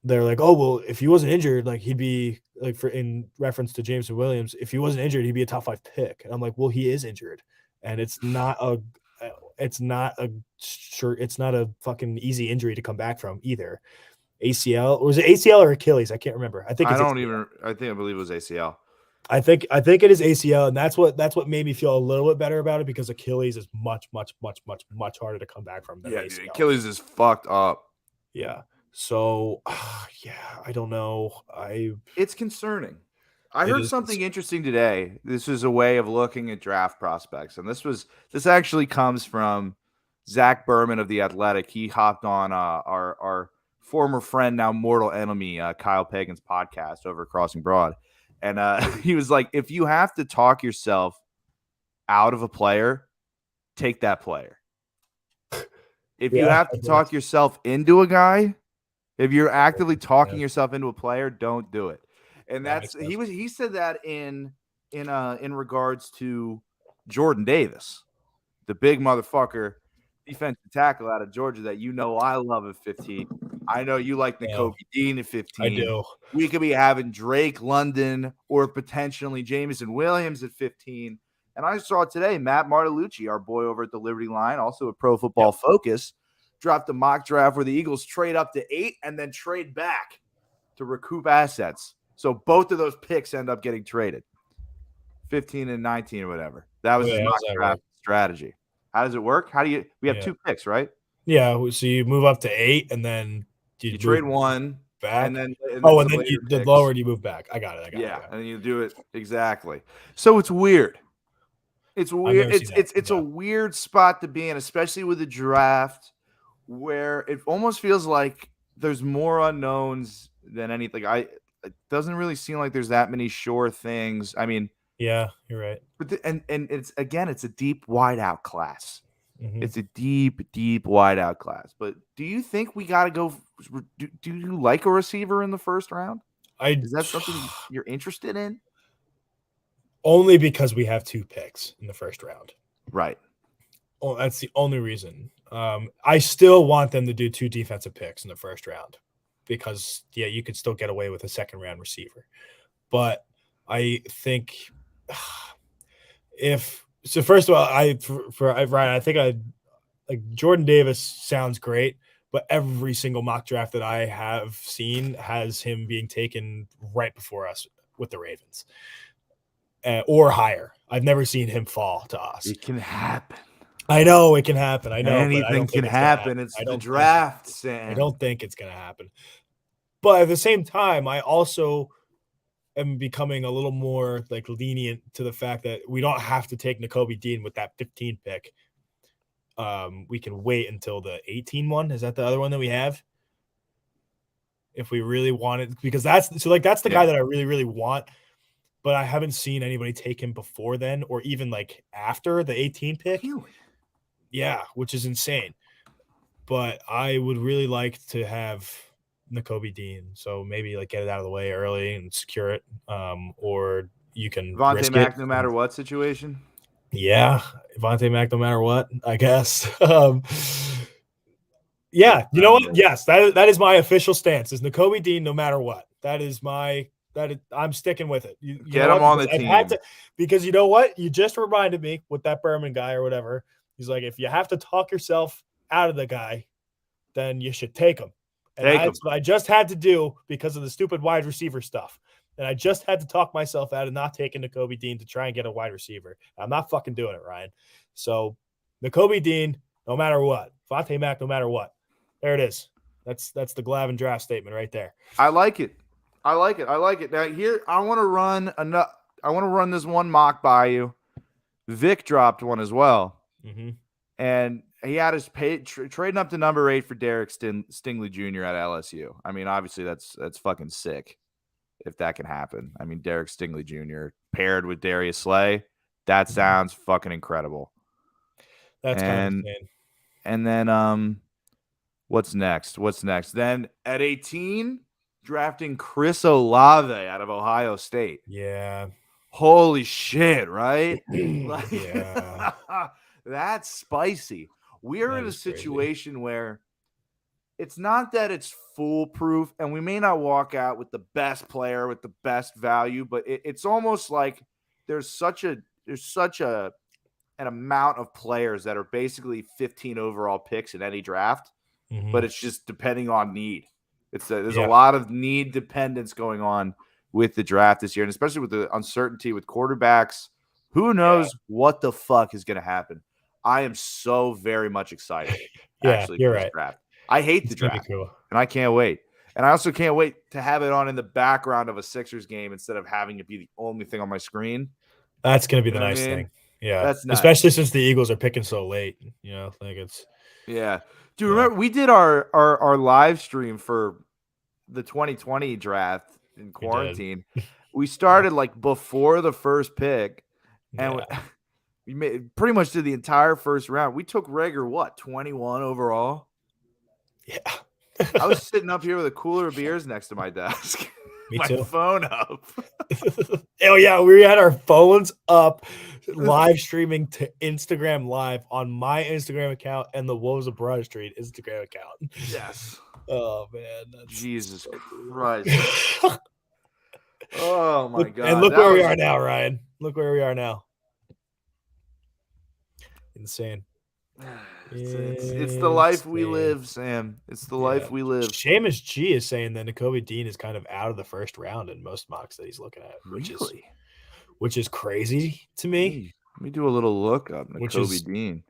they're like, "Oh, well, if he wasn't injured, like he'd be like in reference to Jameson Williams, if he wasn't injured, he'd be a top 5 pick." And I'm like, "Well, he is injured, and it's not a fucking easy injury to come back from either. ACL, was it ACL or Achilles? I can't remember. I believe it was ACL. I think it is ACL, and that's what made me feel a little bit better about it, because Achilles is much harder to come back from than ACL. Dude, Achilles is fucked up. Yeah. So, I don't know. It's concerning. I heard something interesting today. This is a way of looking at draft prospects, and this actually comes from Zach Berman of The Athletic. He hopped on our former friend, now mortal enemy, Kyle Pagan's podcast over at Crossing Broad. And he was like, if you have to talk yourself out of a player, take that player. If you have to talk yourself into a guy, if you're actively talking yourself into a player, don't do it. And he said that in regards to Jordan Davis. the big motherfucker, defensive tackle out of Georgia that I love at 15. I know you like Nakobe Dean at 15. I do. We could be having Drake London or potentially Jameson Williams at 15. And I saw today Matt Martellucci, our boy over at the Liberty Line, also at Pro Football Focus, dropped a mock draft where the Eagles trade up to 8 and then trade back to recoup assets. So both of those picks end up getting traded, 15 and 19 or whatever. That was his mock draft strategy. How does it work? We have 2 picks, right? Yeah. So you move up to 8 and then you trade one back. And then the lower you move back. I got it. And then you do it exactly. So it's weird. It's weird. It's a weird spot to be in, especially with the draft, where it almost feels like there's more unknowns than anything. It doesn't really seem like there's that many sure things. I mean, yeah, you're right. But and it's a deep wideout class. Mm-hmm. It's a deep wideout class. But do you think we got to go? Do you like a receiver in the first round? Is that something you're interested in? Only because we have 2 picks in the first round. Right. Oh, that's the only reason. I still want them to do 2 defensive picks in the first round because, you could still get away with a second round receiver. But I think first of all, I think Jordan Davis sounds great, but every single mock draft that I have seen has him being taken right before us with the Ravens. Or higher. I've never seen him fall to us. It can happen. I know it can happen. I know anything can happen. It's the draft, Sam. I don't think it's going to happen. But at the same time, I also am becoming a little more lenient to the fact that we don't have to take Nakobe Dean with that 15 pick. We can wait until the 18 one. Is that the other one that we have? If we really want it, because that's the guy that I really, really want. But I haven't seen anybody take him before then or even after the 18 pick. Really? Yeah, which is insane. But I would really like to have Nakobe Dean. So maybe get it out of the way early and secure it. Or you can Vontae Mack no matter what situation. Yeah, Vontae Mack no matter what, I guess. Yeah, you know what? Yes, that is my official stance. Is Nakobe Dean no matter what. That is I'm sticking with it. You get him on the team. Because you know what? You just reminded me with that Berman guy or whatever. He's like, if you have to talk yourself out of the guy, then you should take him. And that's what I just had to do because of the stupid wide receiver stuff. And I just had to talk myself out of not taking Nakobe Dean to try and get a wide receiver. I'm not fucking doing it, Ryan. So Nakobe Dean, no matter what. Vontae Mack, no matter what. There it is. That's the Glavin draft statement right there. I like it. Now here, I want to run this one mock by you. Vic dropped one as well, and he had his trading up to number 8 for Derek Stingley Jr. at LSU. I mean, obviously that's fucking sick if that can happen. I mean, Derek Stingley Jr. paired with Darius Slay, that sounds fucking incredible. That's kind of insane. And then what's next? Then at 18. Drafting Chris Olave out of Ohio State. Yeah. Holy shit, right? Yeah. That's spicy. We're in a situation where it's not that it's foolproof, and we may not walk out with the best player with the best value, but it's almost like there's such an amount of players that are basically 15 overall picks in any draft, but it's just depending on need. There's a lot of need dependence going on with the draft this year, and especially with the uncertainty with quarterbacks. Who knows what the fuck is going to happen? I am so very much excited. Actually, you're for this right. draft. I hate the draft, cool. and I can't wait. And I also can't wait to have it on in the background of a Sixers game instead of having it be the only thing on my screen. That's going to be the nice thing. Yeah, that's nice. Especially since the Eagles are picking so late. It's Do you remember we did our live stream for the 2020 draft in quarantine? We started before the first pick, and we pretty much did the entire first round. We took Rager 21 overall. Yeah, I was sitting up here with a cooler of beers next to my desk. Me my too. phone up. Oh yeah, we had our phones up, live streaming to Instagram Live on my Instagram account and the Woes of Broad Street Instagram account. Yes. Oh man, that's Jesus so Christ. Oh my God. And look where we are now, Ryan. Look where we are now. Insane. It's the life we live, Sam. It's the life we live. Seamus G is saying that Nakobe Dean is kind of out of the first round in most mocks that he's looking at, which is crazy to me. Let me do a little look up Nakobe Dean.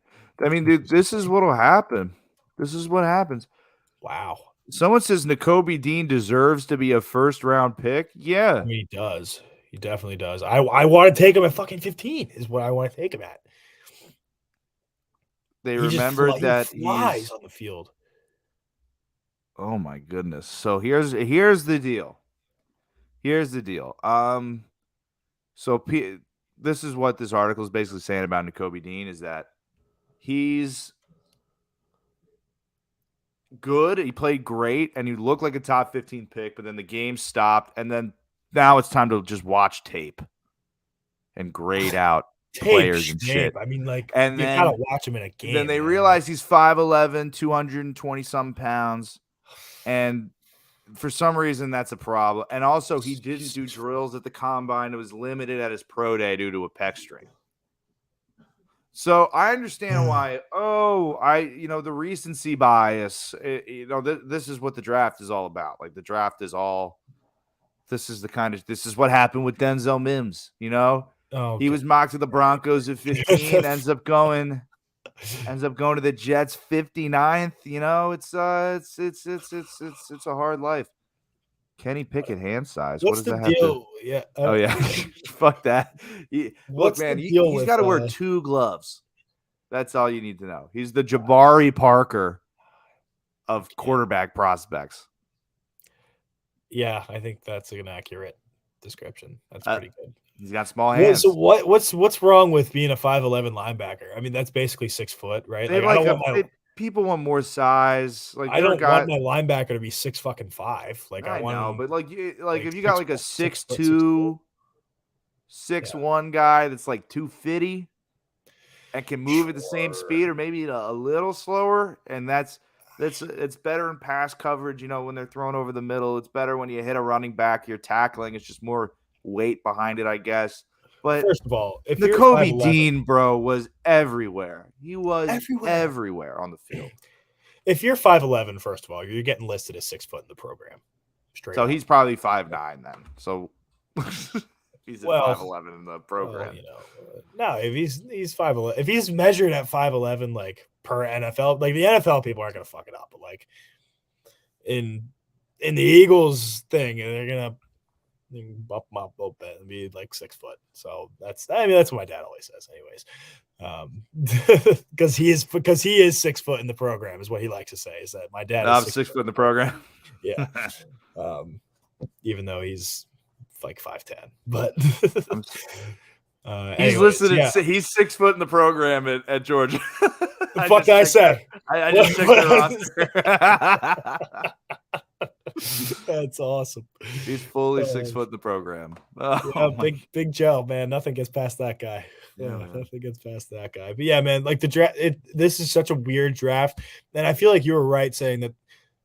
I mean, dude, this is what'll happen. This is what happens. Wow. Someone says Nakobe Dean deserves to be a first-round pick. Yeah. I mean, he does. He definitely does. I want to take him at fucking 15 is what I want to take him at. They remembered that he flies on the field. Oh my goodness. So here's the deal. Here's the deal. This is what this article is basically saying about Nakobe Dean is that he's good. He played great, and he looked like a top 15 pick, but then the game stopped, and then now it's time to just watch tape and grade out players and shit. I mean, like, and you gotta watch him in a game. Then they realize he's 5'11", 220-something pounds, and for some reason that's a problem. And also, he didn't do drills at the combine. It was limited at his pro day due to a pec strain. So I understand why. The recency bias. This is what the draft is all about. Like the draft is all. This is what happened with Denzel Mims. He was mocked to the Broncos at 15. ends up going to the Jets 59th. It's a hard life. Kenny Pickett hand size. What's what does the that deal? Have to? Oh yeah, fuck that. Look, man, he's got to wear 2 gloves. That's all you need to know. He's the Jabari Parker of quarterback prospects. Yeah, I think that's an accurate description. That's pretty good. He's got small hands. So what's wrong with being a 5'11" linebacker? I mean, that's basically 6 foot, right? People want more size. Like I don't want my linebacker to be 6'5". Like I want know, but if you got like a 6'2", 6'1" guy that's like 250 and can move at the same speed or maybe a little slower, and it's better in pass coverage. When they're thrown over the middle, it's better when you hit a running back. You're tackling. It's just more weight behind it, I guess. But first of all, if Nakobe Dean, bro, was everywhere. He was everywhere on the field. If you're 5'11", first of all, you're getting listed as 6 foot in the program. Straight up. He's probably 5'9" then. So he's at 5'11" in the program. No, if he's 5'11", if he's measured at 5'11", like per NFL, like the NFL people aren't gonna fuck it up, but like in the Eagles thing, they're gonna bump him up a little bit and be like 6 foot. So that's what my dad always says, anyways. Because he is 6 foot in the program is what he likes to say. Is that my dad is 6 foot in the program? Yeah. Even though he's like 5'10", but he's listed. He's 6 foot in the program at Georgia. The fuck I say? I just checked the roster. That's awesome. He's fully 6 foot in the program. Big Joe, man. Nothing gets past that guy. Nothing gets past that guy. But yeah, man, like the draft. This is such a weird draft, and I feel like you were right saying that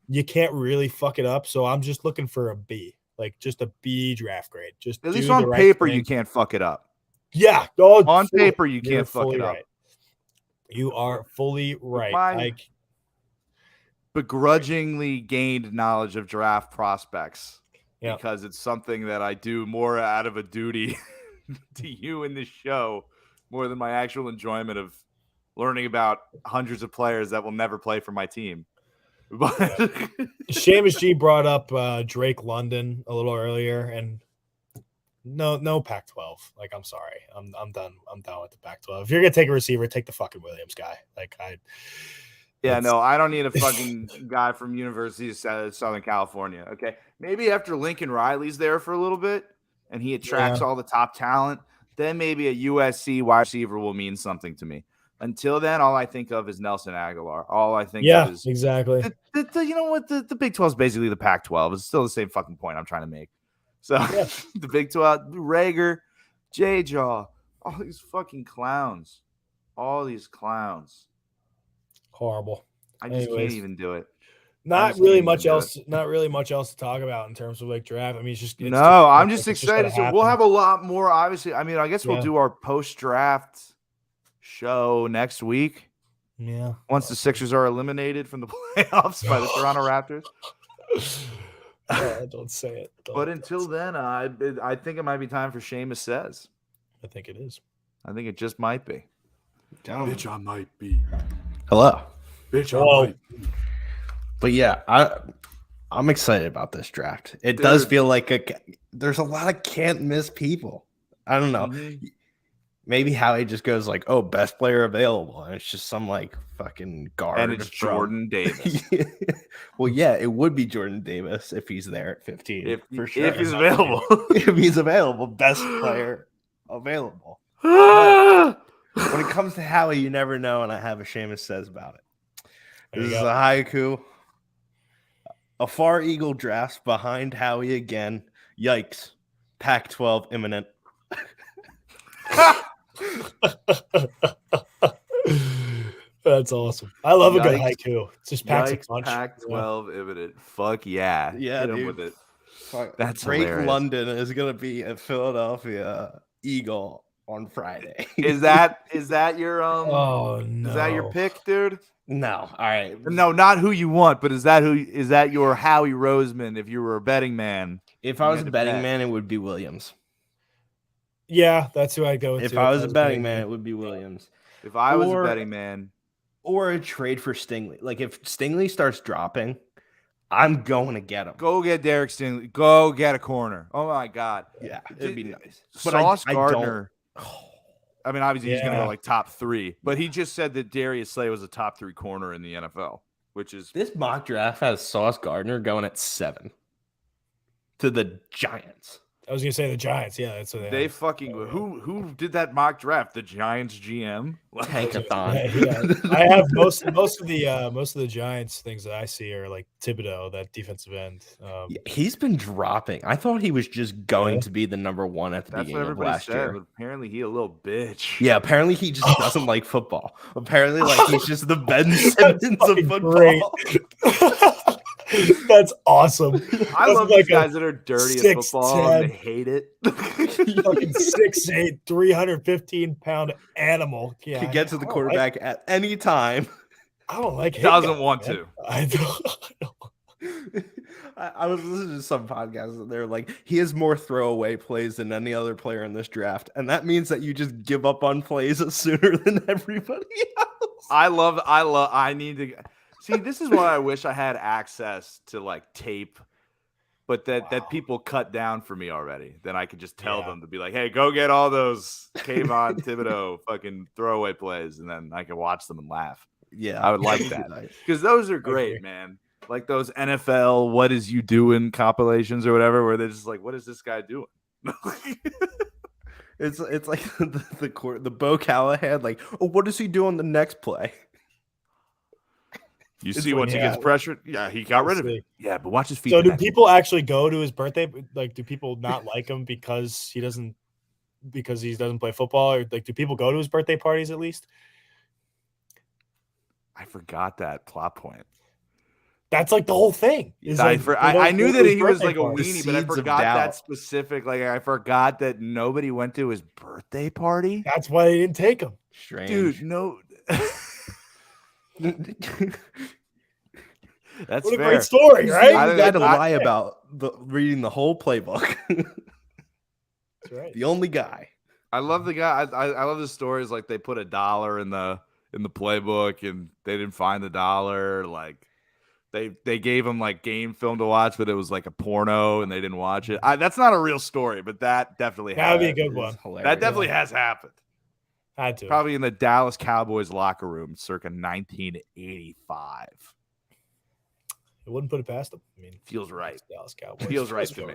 you can't really fuck it up. So I'm just looking for a B, like just a B draft grade. Just at least on paper, you can't fuck it up. Yeah, on paper, you can't fuck it up. Right. You are fully right. Begrudgingly gained knowledge of draft prospects because it's something that I do more out of a duty to you in this show more than my actual enjoyment of learning about hundreds of players that will never play for my team. But Seamus G brought up Drake London a little earlier, and no Pac-12. Like, I'm sorry, I'm done. I'm done with the Pac-12. If you're gonna take a receiver, take the fucking Williams guy. Like I don't need a fucking guy from University of Southern California. Okay, maybe after Lincoln Riley's there for a little bit and he attracts all the top talent, then maybe a USC wide receiver will mean something to me. Until then, all I think of is Nelson Aguilar. All I think of is exactly. You know what? The Big 12 is basically the Pac-12. It's still the same fucking point I'm trying to make. So the Big 12, Rager, J-Jaw, All these fucking clowns. All these clowns. Horrible. I just can't Anyways. even do it. Not really much else to talk about in terms of like draft. I mean, I'm just excited. So we'll have a lot more. Obviously, I mean, I guess we'll do our post-draft show next week. Yeah. Once the Sixers are eliminated from the playoffs by the Toronto Raptors. Don't say it. But until then, I think it might be time for Seamus Says. I think it is. I think it just might be. Bitch, I might be. Hello. Bitch, I might be. But yeah, I'm excited about this draft. It Dude. does feel like there's a lot of can't miss people. I don't know. Mm-hmm. Maybe Howie just goes like, "Oh, best player available," and it's just some like fucking guard. And it's Jordan Davis. Well, yeah, it would be Jordan Davis if he's there at 15. For sure. If he's available. If he's available, best player available. When it comes to Howie, you never know, and I have a Seamus Says about it. This is a haiku. A far eagle drafts behind Howie again. Yikes. Pac-12 imminent. That's awesome. I love a good haiku. It's just packs a punch. Pac-12 imminent. Fuck yeah. Yeah, hit him dude. with it. That's Drake hilarious. London is going to be a Philadelphia Eagle on Friday. Is that your Oh no. Is that your pick, dude? No. All right. No, not who you want, but is that your Howie Roseman if you were a betting man? If I was a betting man, it would be Williams. Yeah, that's who I'd go with. If I was a betting man, it would be Williams. If I was a betting man. Or a trade for Stingley. Like if Stingley starts dropping, I'm going to get him. Go get Derek Stingley. Go get a corner. Oh my God. Yeah, it'd be nice. But Sauce Gardner. I mean, obviously he's going to go like top 3, but he just said that Darius Slay was a top 3 corner in the NFL, which is this mock draft has Sauce Gardner going at 7 to the Giants. I was gonna say the Giants. Yeah, that's what they fucking who did that mock draft? The Giants GM. Tankathon. Yeah. I have most of the Giants things that I see are like Thibodeau, that defensive end. He's been dropping. I thought he was just going to be the number 1 at the beginning of last year. But apparently he a little bitch. Yeah, apparently he just doesn't like football. Apparently, like he's just the Ben Simmons of football. That's awesome. I love these guys that are dirty at football and they hate it. Fucking 6'8", 315-pound animal. Yeah, he gets to the quarterback at any time. I don't like him. Doesn't want to. I don't. I was listening to some podcasts and they're like, he has more throwaway plays than any other player in this draft. And that means that you just give up on plays sooner than everybody else. I need to see, this is why I wish I had access to like tape, but that people cut down for me already. Then I could just tell them to be like, hey, go get all those Kayvon Thibodeau fucking throwaway plays, and then I can watch them and laugh. Yeah, I would like that because those are great, man. Like those NFL "What Is You Doing" compilations or whatever, where they're just like, "What is this guy doing?" It's like the Bo Callahan, like, oh, what does he do on the next play? You see, once he gets pressured, he got rid of it. Yeah, but watch his feet. So, do people actually go to his birthday? Like, do people not like him because he doesn't play football, or like, do people go to his birthday parties at least? I forgot that plot point. That's like the whole thing. I knew that he was like a weenie, but I forgot that specific. Like, I forgot that nobody went to his birthday party. That's why they didn't take him. Strange, dude. No. That's what a fair. great story, right? You had to lie about reading the whole playbook. That's right. The only guy. I love the guy. I love the stories. Like they put $1 in the playbook, and they didn't find the dollar. Like they gave him like game film to watch, but it was like a porno, and they didn't watch it. That's not a real story, but that definitely that'd be a good one. That definitely has happened. Had to. Probably in the Dallas Cowboys locker room circa 1985. It wouldn't put it past them. I mean, feels right. Dallas Cowboys. Feels right to me.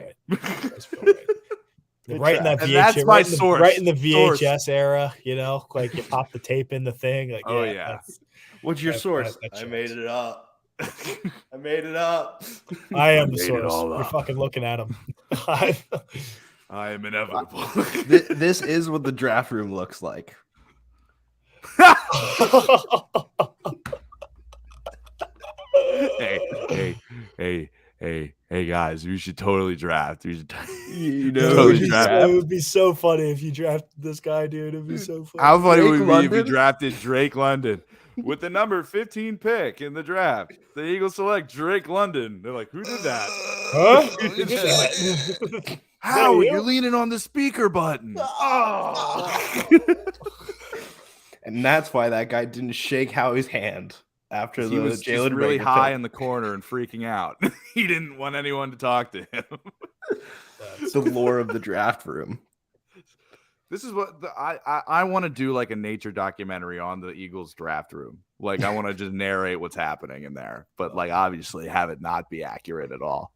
Right in that VHS, that's my source. Right in the VHS era, you know, like you pop the tape in the thing. Like, What's your source? I made it up. I made it up. I am the source. You're fucking looking at him. I am inevitable. This is what the draft room looks like. Hey, guys, we should totally draft. We should Totally draft. It would be so funny if you drafted this guy, dude. It'd be so funny. How funny would it be if you drafted Drake London with the number 15 pick in the draft? The Eagles select Drake London. They're like, who did that? Huh? How? You're leaning on the speaker button. Oh. And that's why that guy didn't shake Howie's hand after he was just really high in the corner and freaking out. He didn't want anyone to talk to him. The lore of the draft room. This is what I want to do, like a nature documentary on the Eagles draft room. Like I want to just narrate what's happening in there, but like obviously have it not be accurate at all.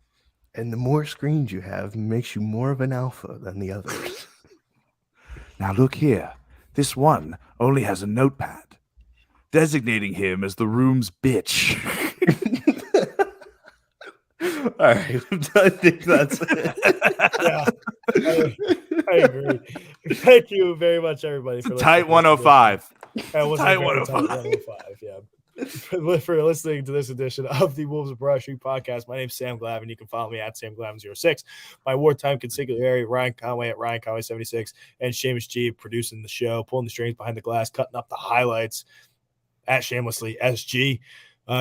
And the more screens you have makes you more of an alpha than the others. Now look here. This one only has a notepad, designating him as the room's bitch. All right. I think that's it. Yeah, I agree. Thank you very much, everybody. For tight 105. Tight 105, yeah. For listening to this edition of the Wolves of Broad Street podcast. My name's Sam Glavin. You can follow me at SamGlavin06. My wartime consigliere, Ryan Conway at Ryan Conway76, and Seamus G producing the show, pulling the strings behind the glass, cutting up the highlights at Shamelessly SG.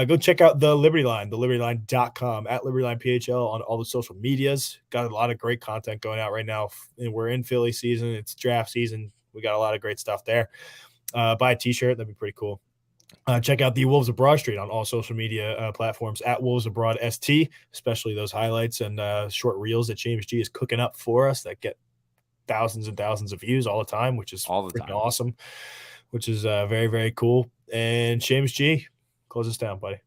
Go check out the Liberty Line, thelibertyline.com, at Liberty Line PHL on all the social medias. Got a lot of great content going out right now. We're in Philly season. It's draft season. We got a lot of great stuff there. Buy a t-shirt. That'd be pretty cool. Check out the Wolves of Broad Street on all social media platforms at Wolves Abroad ST, especially those highlights and short reels that James G is cooking up for us that get thousands and thousands of views all the time, which is all the time awesome, which is very, very cool. And James G, close us down, buddy.